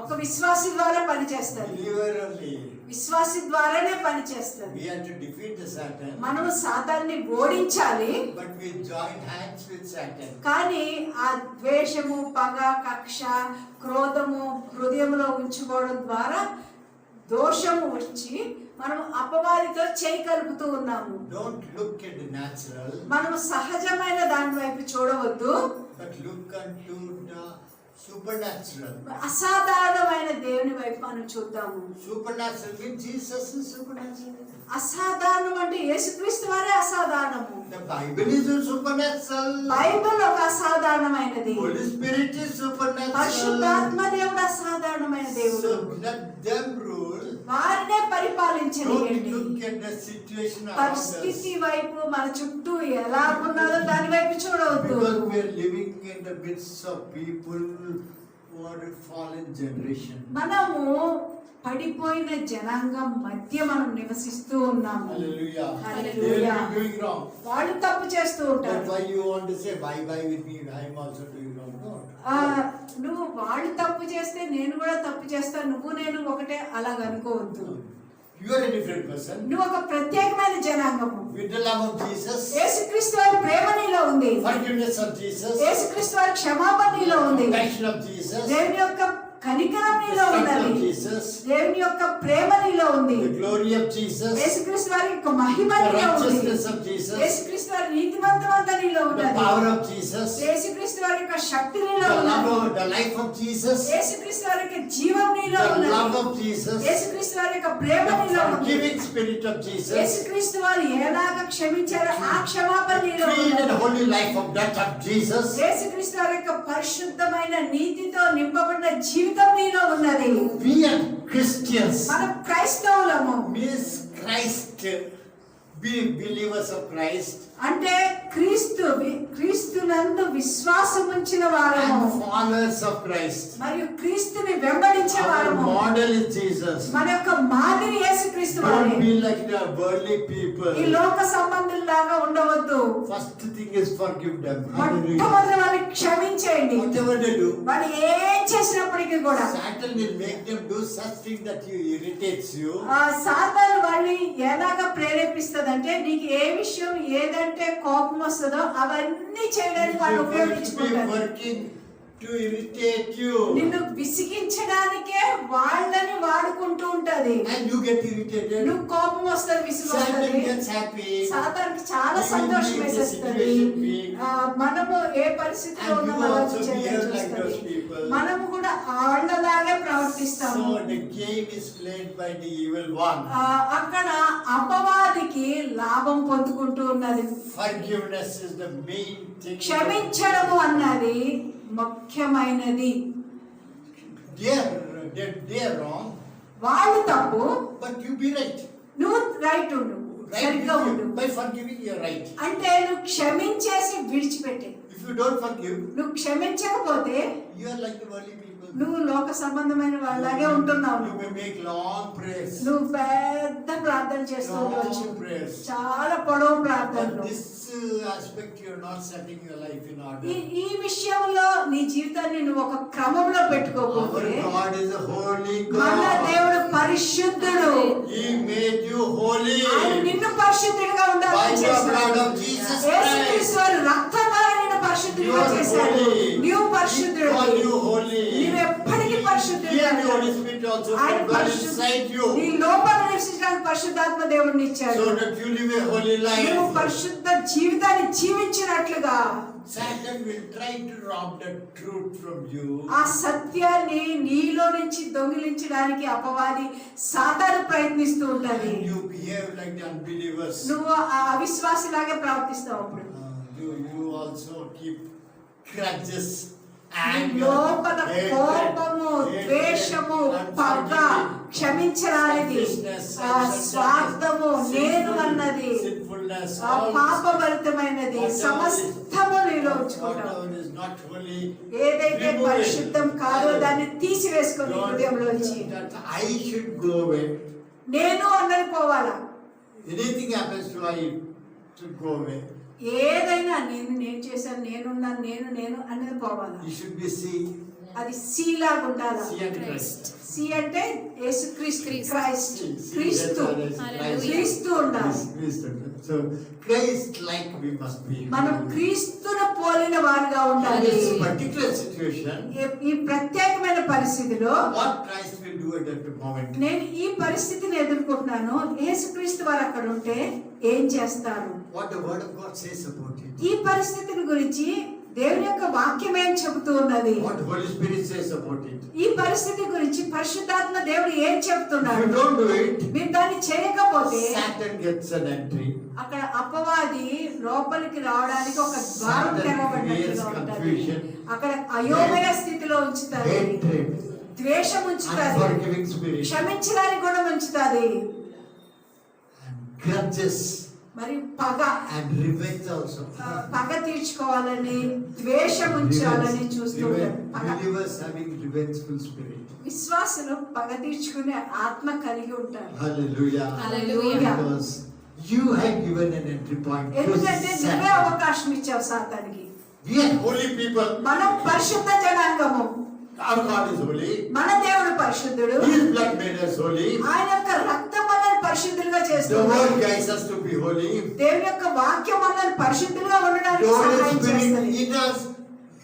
ఒక విశ్వాసి ద్వారా పనిచేస్తుంది. believer only, విశ్వాసి ద్వారానే పనిచేస్తుంది. we have to defeat the Satan, మనము సాతాన్ని ఓడించాలి. but we join hands with Satan. కానీ ఆ ద్వేషము, పగ, కక్ష, క్రోధము హృదయంలో ఉంచుకోవడం ద్వారా దోషము వచ్చి మనము అపవాదితో చేయి కలుపుతూ ఉన్నాము. Don't look at the natural, మనము సహజమైన దాని వైపు చూడవద్దు, but look unto the supernatural. అసాధారణమైన దేవుని వైపు మనం చూద్దాము. Supernatural means Jesus is supernatural. అసాధారణం అంటే యేసుక్రీస్తు వారే అసాధారణము. The Bible is a supernatural. Bible ఒక అసాధారణమైనది. Holy Spirit is supernatural. పరిశుద్ధాత్మ దేవుడు అసాధారణమైన దేవుడు. So let them rule. వారినే Don't పరిపాలించనియండి. look at the situation around us. పరిస్థితి వైపు, మన చుట్టూ ఎలా ఉన్నదో దాని వైపు చూడవద్దు. Because we are living in the midst of people who are a fallen generation. మనము పడిపోయిన జనాంగం మధ్య మనం నివసిస్తూ ఉన్నాము. Hallelujah. Hallelujah. They are doing wrong. వాళ్ళు తప్పు చేస్తూ That's ఉంటారు. why you want to say bye bye with me. I am also doing wrong. No. నువ్వు వాళ్ళు తప్పు చేస్తే నేను కూడా తప్పు చేస్తాను, నువ్వు నేను ఒకటే, అలాగ అనుకోవద్దు. You are a different person. నువ్వు ఒక ప్రత్యేకమైన జనాంగము. With the love of Jesus, యేసుక్రీస్తు వారి ప్రేమ నీలో ఉంది. forgiveness of Jesus, యేసుక్రీస్తు వారి క్షమాపణ నీలో ఉంది. compassion of Jesus, దేవుని యొక్క కనికరం the నీలో strength ఉన్నది. of Jesus, దేవుని యొక్క ప్రేమ నీలో ఉంది. the glory of Jesus, యేసుక్రీస్తు వారి యొక్క మహిమ the నీలో ఉంది. righteousness of Jesus, యేసుక్రీస్తు వారి నీతిమంతమంతా నీలో the ఉన్నది. power of Jesus, యేసుక్రీస్తు వారి యొక్క శక్తి నీలో the ఉన్నది. love of the life of Jesus, యేసుక్రీస్తు వారి యొక్క జీవం నీలో the ఉన్నది. love of Jesus, యేసుక్రీస్తు వారి యొక్క ప్రేమ the నీలో ఉంది. forgiving spirit of Jesus, యేసుక్రీస్తు వారు ఎలాగ క్షమించారో ఆ క్షమాపణ నీలో clean and ఉన్నది. holy life of that of Jesus. యేసుక్రీస్తు వారి యొక్క పరిశుద్ధమైన నీతితో నింపబడిన జీవితం నీలో ఉన్నది. We are Christians. మనం క్రైస్తవులము. Means Christ. Be believers of Christ. అంటే క్రీస్తునందు విశ్వాసం ఉంచిన వారము And followers of Christ. మరియు క్రీస్తుని వెంబడించే Our వారము. model is Jesus. మన యొక్క మాదిరి యేసుక్రీస్తు వారే. Don't be like the worldly people. ఈ లోక సంబంధుల్లాగా ఉండవద్దు. First thing is forgive them. Hallelujah. మొట్టమొదటి వారిని క్షమించేయండి. Whatever they do, వారు ఏం చేసినప్పటికీ కూడా Satan will make them do such thing that you irritates you. సాతాను వాళ్ళని ఎలాగా ప్రేరేపిస్తదంటే, నీకు ఏ విషయం ఏదంటే కోపం వస్తుందో అవన్నీ చేయడానికి వాళ్ళు It will be ఉపయోగించుకుంటారు. working to irritate you. నిన్ను విసిగించడానికే వాళ్ళని వాడుకుంటూ ఉంటది. And you get irritated. నువ్వు కోపం వస్తుంది, విసుగు Satan వస్తుంది. gets happy. సాతానికి చాలా He will సంతోషం make the వేసేస్తుంది. situation weak. మనము ఏ పరిస్థితిలో And you ఉన్నామో also అలాగే behave like చేస్తుంది. those people. మనము కూడా వాళ్ళలాగే ప్రవర్తిస్తాము. So the game is played by the evil one. అక్కడ అపవాదికి లాభం పొందుకుంటూ ఉన్నది. Forgiveness is the main thing. క్షమించడము అన్నది ముఖ్యమైనది. They are wrong, వాళ్ళు తప్పు, but you be right. నువ్వు రైట్ ఉండు, Right సరిగ్గా with ఉండు. you. By forgiving, you are right. అంటే నువ్వు క్షమించేసి విడిచిపెట్టే. If you don't forgive, నువ్వు క్షమించకపోతే you are like the worldly people. నువ్వు లోక సంబంధమైన వాళ్ళలాగే ఉంటున్నావు. You may make long prayers. నువ్వు పెద్ద ప్రార్థన చేస్తూ ఉండవచ్చు, Long prayers. చాలా పొడవు But ప్రార్థనలు. this aspect, you are not setting your life in order. ఈ విషయంలో నీ జీవితాన్ని నువ్వు ఒక క్రమంలో Our పెట్టుకోకపోతే, God is a holy మన God. దేవుడు పరిశుద్ధుడు. He made you holy ఆయన నిన్ను పరిశుద్ధుడిగా by ఉండాలని the చేశాడు. blood of Jesus యేసుక్రీస్తు Christ. వారి రక్తం ద్వారా నిన్ను You పరిశుద్ధుడిగా are చేశాడు. holy. నీవు He పరిశుద్ధుడు. called you holy. నీవు ఎప్పటికీ పరిశుద్ధుడిగా Here the ఉండాలి. Holy Spirit also ఆయన can dwell inside you, నీ లోపల నివసించడానికి పరిశుద్ధాత్మ దేవుడిని ఇచ్చాడు. so that you live a holy నువ్వు life. పరిశుద్ధ జీవితాన్ని జీవించినట్లుగా Satan will try to rob the truth from you. ఆ సత్యాన్ని నీలో నుంచి దొంగిలించడానికి అపవాది సాతాను ప్రయత్నిస్తూ ఉంటది. And you behave like the unbelievers. నువ్వు ఆ అవిశ్వాసిలాగే ప్రవర్తిస్తావు. అప్పుడు You also keep grudges, నీ anger, లోపల hatred, కోపము, ద్వేషము, పగ, క్షమించరానిది, స్వార్థము, నేను అన్నది, sinfulness, పాపభరితమైనది సమస్తము నీలో ఉంచుకుంటావు. whatever is not holy, ఏదైతే remove it. పరిశుద్ధం కాదో దాన్ని తీసివేసుకొని హృదయంలోంచి. That I should go away. నేను అన్నది పోవాలా. Anything happens to I should go away. ఏదైనా నేను చేశాను, నేనున్నాను, నేను అన్నది పోవాలా. You should be see. అది సీలాగా ఉండాలా. See and Christ. సి అంటే యేసుక్రీస్తు, క్రైస్ట్, See క్రీస్తు, that Christ. క్రీస్తు ఉండాలి. Christ. So Christ like we must be. మనం క్రీస్తును పోలిన వారుగా In ఉండాలి. this particular situation, ఈ ప్రత్యేకమైన పరిస్థితిలో what Christ will do at that moment? నేను ఈ పరిస్థితిని ఎదుర్కొంటున్నాను. యేసుక్రీస్తు వారు అక్కడ ఉంటే ఏం చేస్తారు? What the word of God says about it? ఈ పరిస్థితిని గురించి దేవుని యొక్క వాక్యం ఏం చెబుతూ ఉన్నది? What the Holy Spirit says about it? ఈ పరిస్థితి గురించి పరిశుద్ధాత్మ దేవుడు ఏం If చెప్తున్నాడు? you don't do it, మీరు దాన్ని చేయకపోతే Satan gets an entry. అక్కడ అపవాది లోపలికి రావడానికి ఒక ద్వారం Satan తెరవబడినట్టుగా creates ఉంటుంది. confusion, అక్కడ అయోమయ స్థితిలో ఉంచుతాది, hatred, ద్వేషం ఉంచుతాది, unforgiving spirit, క్షమించడానికి గుణం ఉంచుతాది, and grudges, మరి పగ, and revenge also. పగ తీర్చుకోవాలని, ద్వేషం ఉంచాలని చూస్తూ ఉంటాడు. పగ. Believers having revengeful spirit. విశ్వాసులు పగ తీర్చుకునే ఆత్మ కలిగి ఉంటారు. Hallelujah. Hallelujah. Because you have given an entry point to ఎందుకంటే నువ్వే Satan. అవకాశం ఇచ్చావు సాతానికి. We are holy people. మనం పరిశుద్ధ జనాంగము. Our God is holy. మన దేవుడు పరిశుద్ధుడు. His blood made us holy. ఆయన యొక్క రక్తం మనల్ని పరిశుద్ధులుగా The చేస్తుంది. word guides us to be holy. దేవుని యొక్క వాక్యం మనల్ని పరిశుద్ధులుగా The ఉండడానికి Holy సహాయం Spirit చేస్తుంది. in us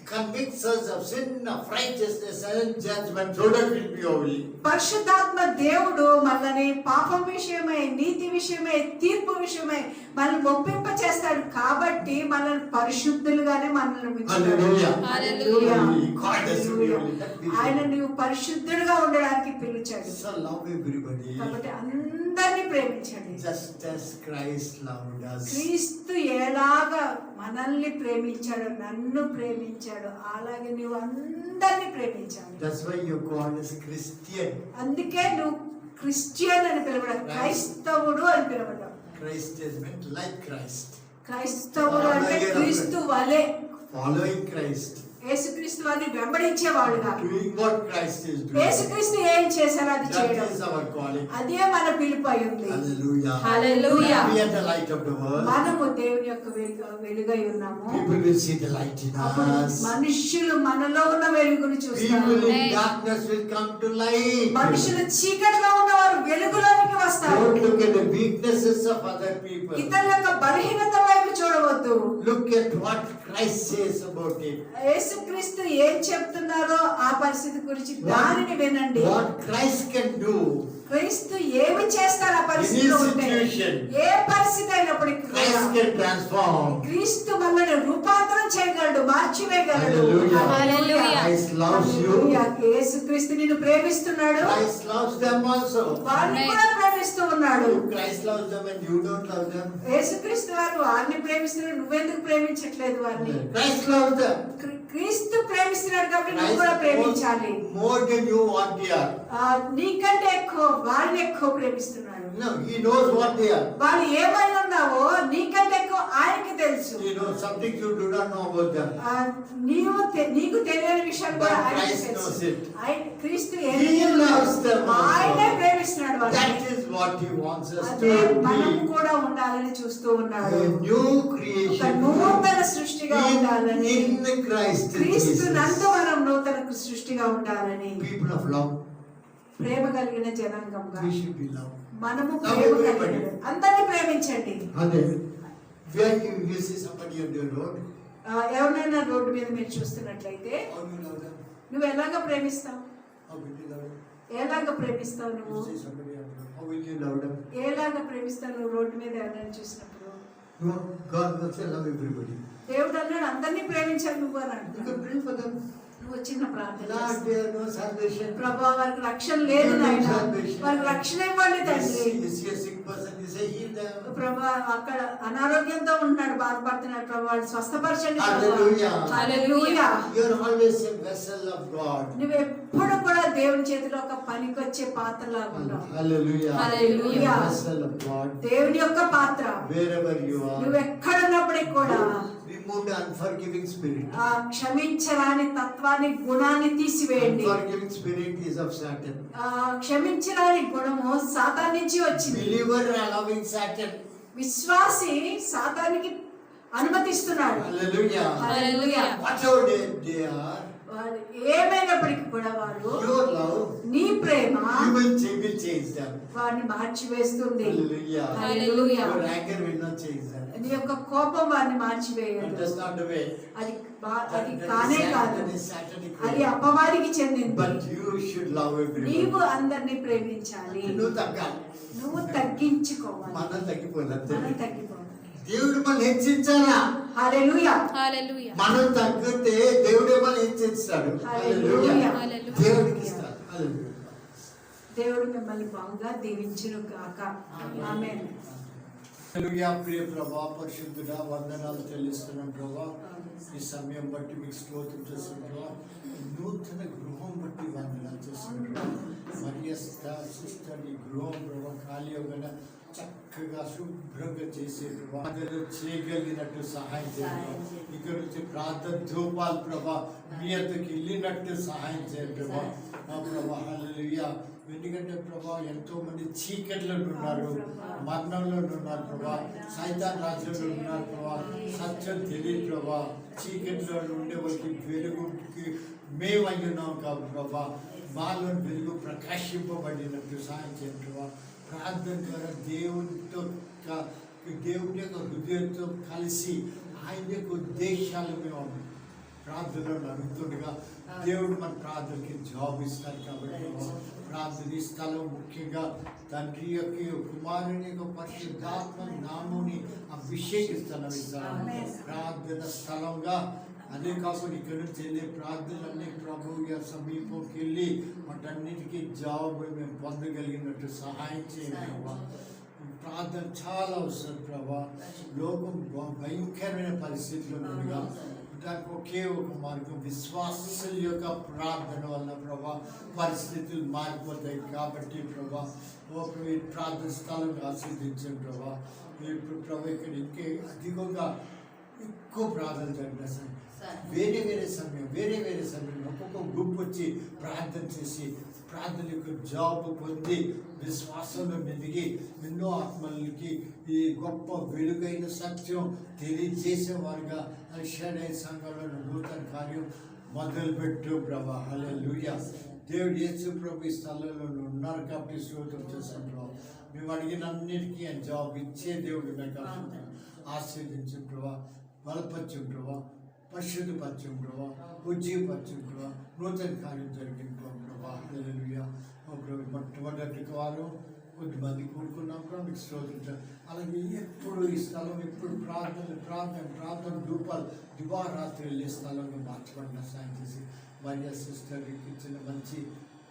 convicts us of sin, of righteousness and judgment, so that we'll be holy. పరిశుద్ధాత్మ దేవుడు మనల్ని పాపం విషయమై, నీతి విషయమై, తీర్పు విషయమై మనల్ని ఒప్పింప చేస్తాడు. కాబట్టి మనల్ని పరిశుద్ధులుగానే మనల్ని ఉంచుతాడు. Hallelujah. Hallelujah. He called us to be holy. That we ఆయన should. నీవు పరిశుద్ధులుగా ఉండడానికి పిలిచాడు. So love everybody, కాబట్టి అందరినీ ప్రేమించండి. just as Christ loved us. క్రీస్తు ఎలాగా మనల్ని ప్రేమించాడు, నన్ను ప్రేమించాడు, అలాగే నువ్వు అందరినీ ప్రేమించాలి. That's why you're called as Christian. అందుకే నువ్వు క్రిస్టియన్ అని పిలవడం, క్రైస్తవుడు అని పిలవడం. Christ is meant like Christ. క్రైస్తవుడు అంటే క్రీస్తు వలె, Following Christ. యేసుక్రీస్తు వారిని వెంబడించేవాడుగా. Doing what Christ is doing. యేసుక్రీస్తు ఏం చేశారో అది That చేయడం. is our calling. అదే మన పిలుపు అయి ఉంది. Hallelujah. Hallelujah. We are the light of the world. మనము దేవుని యొక్క వెలుగై ఉన్నాము. People will see the light in అప్పుడు us. మనుష్యులు మనలో ఉన్న వెలుగును చూస్తారు. People in darkness will come to light. మనుషులు చీకట్లో ఉన్నవారు వెలుగులోనికి వస్తారు. Don't look at the weaknesses of other people. ఇతరుల యొక్క బలహీనత వైపు చూడవద్దు. Look at what Christ says about it. యేసుక్రీస్తు ఏం చెప్తున్నారో ఆ పరిస్థితి గురించి దానిని వినండి. What Christ can do క్రీస్తు ఏమి చేస్తారు ఆ in పరిస్థితిలో his ఉంటే, situation. ఏ పరిస్థితి అయినప్పటికీ కూడా Christ can transform. క్రీస్తు మనల్ని రూపాంతరం చేయగలడు, మార్చివేయగలడు. Hallelujah. Hallelujah. Christ loves you. హల్లెలూయా. యేసుక్రీస్తు నిన్ను ప్రేమిస్తున్నాడు, Christ loves them also. వారిని కూడా ప్రేమిస్తూ ఉన్నాడు. If Christ loves them and you don't love them, యేసుక్రీస్తు వారు వారిని ప్రేమిస్తున్నాడు, నువ్వెందుకు ప్రేమించట్లేదు వారిని? Christ loves them. క్రీస్తు ప్రేమిస్తున్నాడు కాబట్టి నువ్వు Christ కూడా knows ప్రేమించాలి. more than you what they are. నీకంటే ఎక్కువ వారిని ఎక్కువ ప్రేమిస్తున్నాడు. No, he knows what they are. వాళ్ళు ఏమై ఉన్నావో నీకంటే ఎక్కువ ఆయనకి తెలుసు. He knows something you do not know about them. నీకు తెలియని విషయాలు కూడా But ఆయనకి Christ knows తెలుసు. it. ఆయన క్రీస్తు He loves them also. ఆయనే ప్రేమిస్తున్నాడు వాళ్ళని. That is what he wants us అదే to మనం be. కూడా ఉండాలని చూస్తూ ఉన్నాడు. A new ఒక creation నూతన సృష్టిగా ఉండాలని. in Christ క్రీస్తు Jesus. కనుక మనం నూతన సృష్టిగా ఉండాలని, people of love, ప్రేమ కలిగిన జనాంగంగా we should be love. మనము ప్రేమ కలిగిన అందరినీ ప్రేమించండి. అదే where you see somebody on the road, ఎవరినైనా రోడ్డు మీద మీరు చూస్తున్నట్లయితే how do you love them? నువ్వు ఎలాగ ప్రేమిస్తావు? How will you love them? ఎలాగ ప్రేమిస్తావు నువ్వు? You see somebody on the road, how will you love them? ఎలాగ ప్రేమిస్తావు నువ్వు రోడ్డు మీద ఎవరైనా చూసినప్పుడు? No, God will say love everybody. దేవుడు అన్నాడు అందరినీ ప్రేమించాలి నువ్వు అని You అంటున్నాడు. can pray for them. నువ్వు చిన్న ప్రార్థన Lord, చేస్తావు. there no salvation. ప్రభా వారికి రక్షణ లేదు నాయన, వారికి రక్షణ ఇవ్వండి తండ్రి. You see a sick person, you say heal them. ప్రభా అక్కడ అనారోగ్యంతో ఉంటున్నాడు, బాధపడుతున్నాడు, ప్రభా వాడిని స్వస్థపరచండి. Hallelujah. Hallelujah. You are always a vessel of God. నువ్వు ఎప్పుడు కూడా దేవుని చేతిలో ఒక పనికొచ్చే పాత్రలాగా ఉన్నావు. Hallelujah. Hallelujah. A vessel of God. దేవుని యొక్క పాత్ర. Wherever you నువ్వు are, ఎక్కడున్నప్పటికి కూడా remove the unforgiving spirit. ఆ క్షమించరాని తత్వాన్ని, గుణాన్ని తీసివేయండి. Unforgiving spirit is of Satan. ఆ క్షమించరాని గుణము సాతాను నుంచి వచ్చింది. Believer allowing Satan. విశ్వాసి సాతానికి అనుమతిస్తున్నాడు. Hallelujah. Hallelujah. Whatever they are, వారు ఏమైనప్పటికీ కూడా వారు your love, నీ ప్రేమ you will change them. వారిని మార్చివేస్తుంది. Hallelujah. Hallelujah. Your anger will not change them. నీ యొక్క కోపం వారిని But మార్చివేయదు. that's not the way. అది That కానే కాదు, is satanic అది way. అపవాదికి చెందింది. But you should love నీవు everyone. అందరినీ ప్రేమించాలి, నువ్వు తగ్గాలి. నువ్వు తగ్గించుకోవాలి. మనం తగ్గిపోవాలి అంతే. మనం తగ్గిపోవాలి. దేవుడు మనం హెచ్చించాలా? హల్లెలూయా. హల్లెలూయా. మనం తగ్గితే దేవుడే మనం హెచ్చిస్తాడు. హల్లెలూయా. హల్లెలూయా. దేవుడికి ఇస్తాడు. హల్లెలూయా. దేవుడు మిమ్మల్ని బాగా దీవించును గాక. ఆమేన్. హల్లెలూయా. ప్రియ ప్రభా, పరిశుద్ధుడా, వందనాలు చెల్లిస్తున్నాం ప్రభా. ఈ సమయం బట్టి మీకు స్తోత్రం చేస్తున్నాం ప్రభా. నూతన గృహం బట్టి వందనాలు చేస్తున్నాం ప్రభా. మరియ సిస్టర్ ఈ గృహం ప్రభా ఖాళీ అవ్వగా చక్కగా శుభ్రంగా చేసే ప్రభా, అందరూ చేయగలిగినట్టు సహాయం చేయండి. ఇక్కడ నుంచి ప్రార్థన ధూపాలు ప్రభా మీ అంతకి వెళ్ళినట్టు సహాయం చేయండి ప్రభా. మా ప్రభా హల్లెలూయా. ఎందుకంటే ప్రభా ఎంతో మంది చీకట్లో ఉన్నారు, మరణంలో ఉన్నారు ప్రభా, సైతాన్ రాజ్యంలో ఉన్నారు ప్రభా. సత్యం తెలియదు ప్రభా. చీకట్లో ఉండే వాళ్ళకి వెలుగుకి మేము అయ్యున్నాం కాబట్టి ప్రభా, మాలో వెలుగు ప్రకాశింపబడినట్టు సహాయం చేయండి ప్రభా. ప్రార్థన ద్వారా దేవునితో దేవుని యొక్క హృదయంతో కలిసి ఆయన యొక్క ఉద్దేశాలు మేము ప్రార్థనలో అడుగుతుండగా దేవుడు మన ప్రార్థనకి జవాబు ఇస్తారు కాబట్టి ప్రార్థన ఈ స్థలం ముఖ్యంగా తండ్రి యొక్క కుమారుని యొక్క పరిశుద్ధాత్మ నాముని అభిషేకిస్తాను ఈ స్థలం ప్రార్థన స్థలంగా. అదే కాకుండా ఇక్కడ నుంచి వెళ్ళే ప్రార్థనలన్నీ ప్రభు సమీపంకి వెళ్ళి వాటన్నిటికీ జవాబు మేము పొందగలిగినట్టు సహాయం చేయండి ప్రభా. ప్రార్థన చాలా అవసరం ప్రభా. లోకం భయంకరమైన పరిస్థితుల్లో ఉండగా దానికి ఒకే ఒక మార్గం విశ్వాసుల యొక్క ప్రార్థన వల్ల ప్రభా పరిస్థితులు మారిపోతాయి కాబట్టి ప్రభా ఈ ప్రార్థన స్థలంగా ఆశీర్దించండి ప్రభా. ఇప్పుడు ప్రభా ఇక్కడ ఇంకే అధికంగా ఎక్కువ ప్రార్థన జరిగిన సమయం వేరే సమయం ఒక్కొక్క గ్రూప్ వచ్చి ప్రార్థన చేసి ప్రార్థన యొక్క జాబ్ పొంది విశ్వాసంలో మెదిగి ఎన్నో ఆత్మలకి ఈ గొప్ప వెలుగైన సత్యం తెలియజేసేవారుగా షడై సంఘంలో నూతన కార్యం మొదలుపెట్టు ప్రభా. హల్లెలూయా. దేవుడు యేసు ప్రభు ఈ స్థలంలో ఉన్నారు కాబట్టి స్తోత్రం చేశాను ప్రభా. మేము అడిగిన అన్నిటికీ ఆయన జవాబు ఇచ్చే దేవుడు కాబట్టి ఆశీర్వదించు ప్రభా. బలపరచు ప్రభా, పరిశుద్ధపరచు ప్రభా, ఉజ్జీవపరచు ప్రభా, నూతన కార్యం జరిగింది ప్రభా. హల్లెలూయా. మొట్టమొదటి వారం కొద్దిమంది కూడుకున్నాం కూడా మీకు స్తోత్రం. అలాగే ఎప్పుడు ఈ స్థలం ఎప్పుడు ప్రార్థన ధూపాలు దివారాత్రి వెళ్ళే స్థలంగా మార్చబడిన సాయం చేసి భార్య సిస్టర్కి ఇచ్చిన మంచి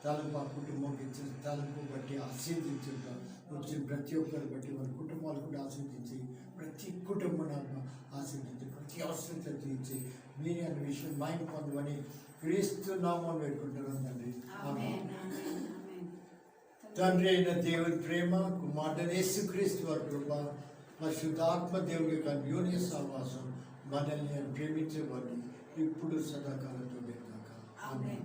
తలంపు, ఆ కుటుంబంకి ఇచ్చిన తలంపు బట్టి ఆశీర్దించుంటాం. వచ్చిన ప్రతి ఒక్కరు బట్టి వారి కుటుంబాలు కూడా ఆశీర్దించి ప్రతి కుటుంబాన్ని ఆశీర్దించి ప్రతి అవసరత తీర్చి మీరే అనే విషయం మైండ్ పొందమని క్రీస్తు నామం పెట్టుకుంటున్నాం తండ్రి. తండ్రి అయిన దేవుని ప్రేమ, కుమారుడైన యేసుక్రీస్తు వారి కృప, పరిశుద్ధాత్మ దేవుని యొక్క అన్యోన్య సహవాసం మనల్ని ప్రేమించేవాడిని ఇప్పుడు సదాకాలంతో ఆమేన్.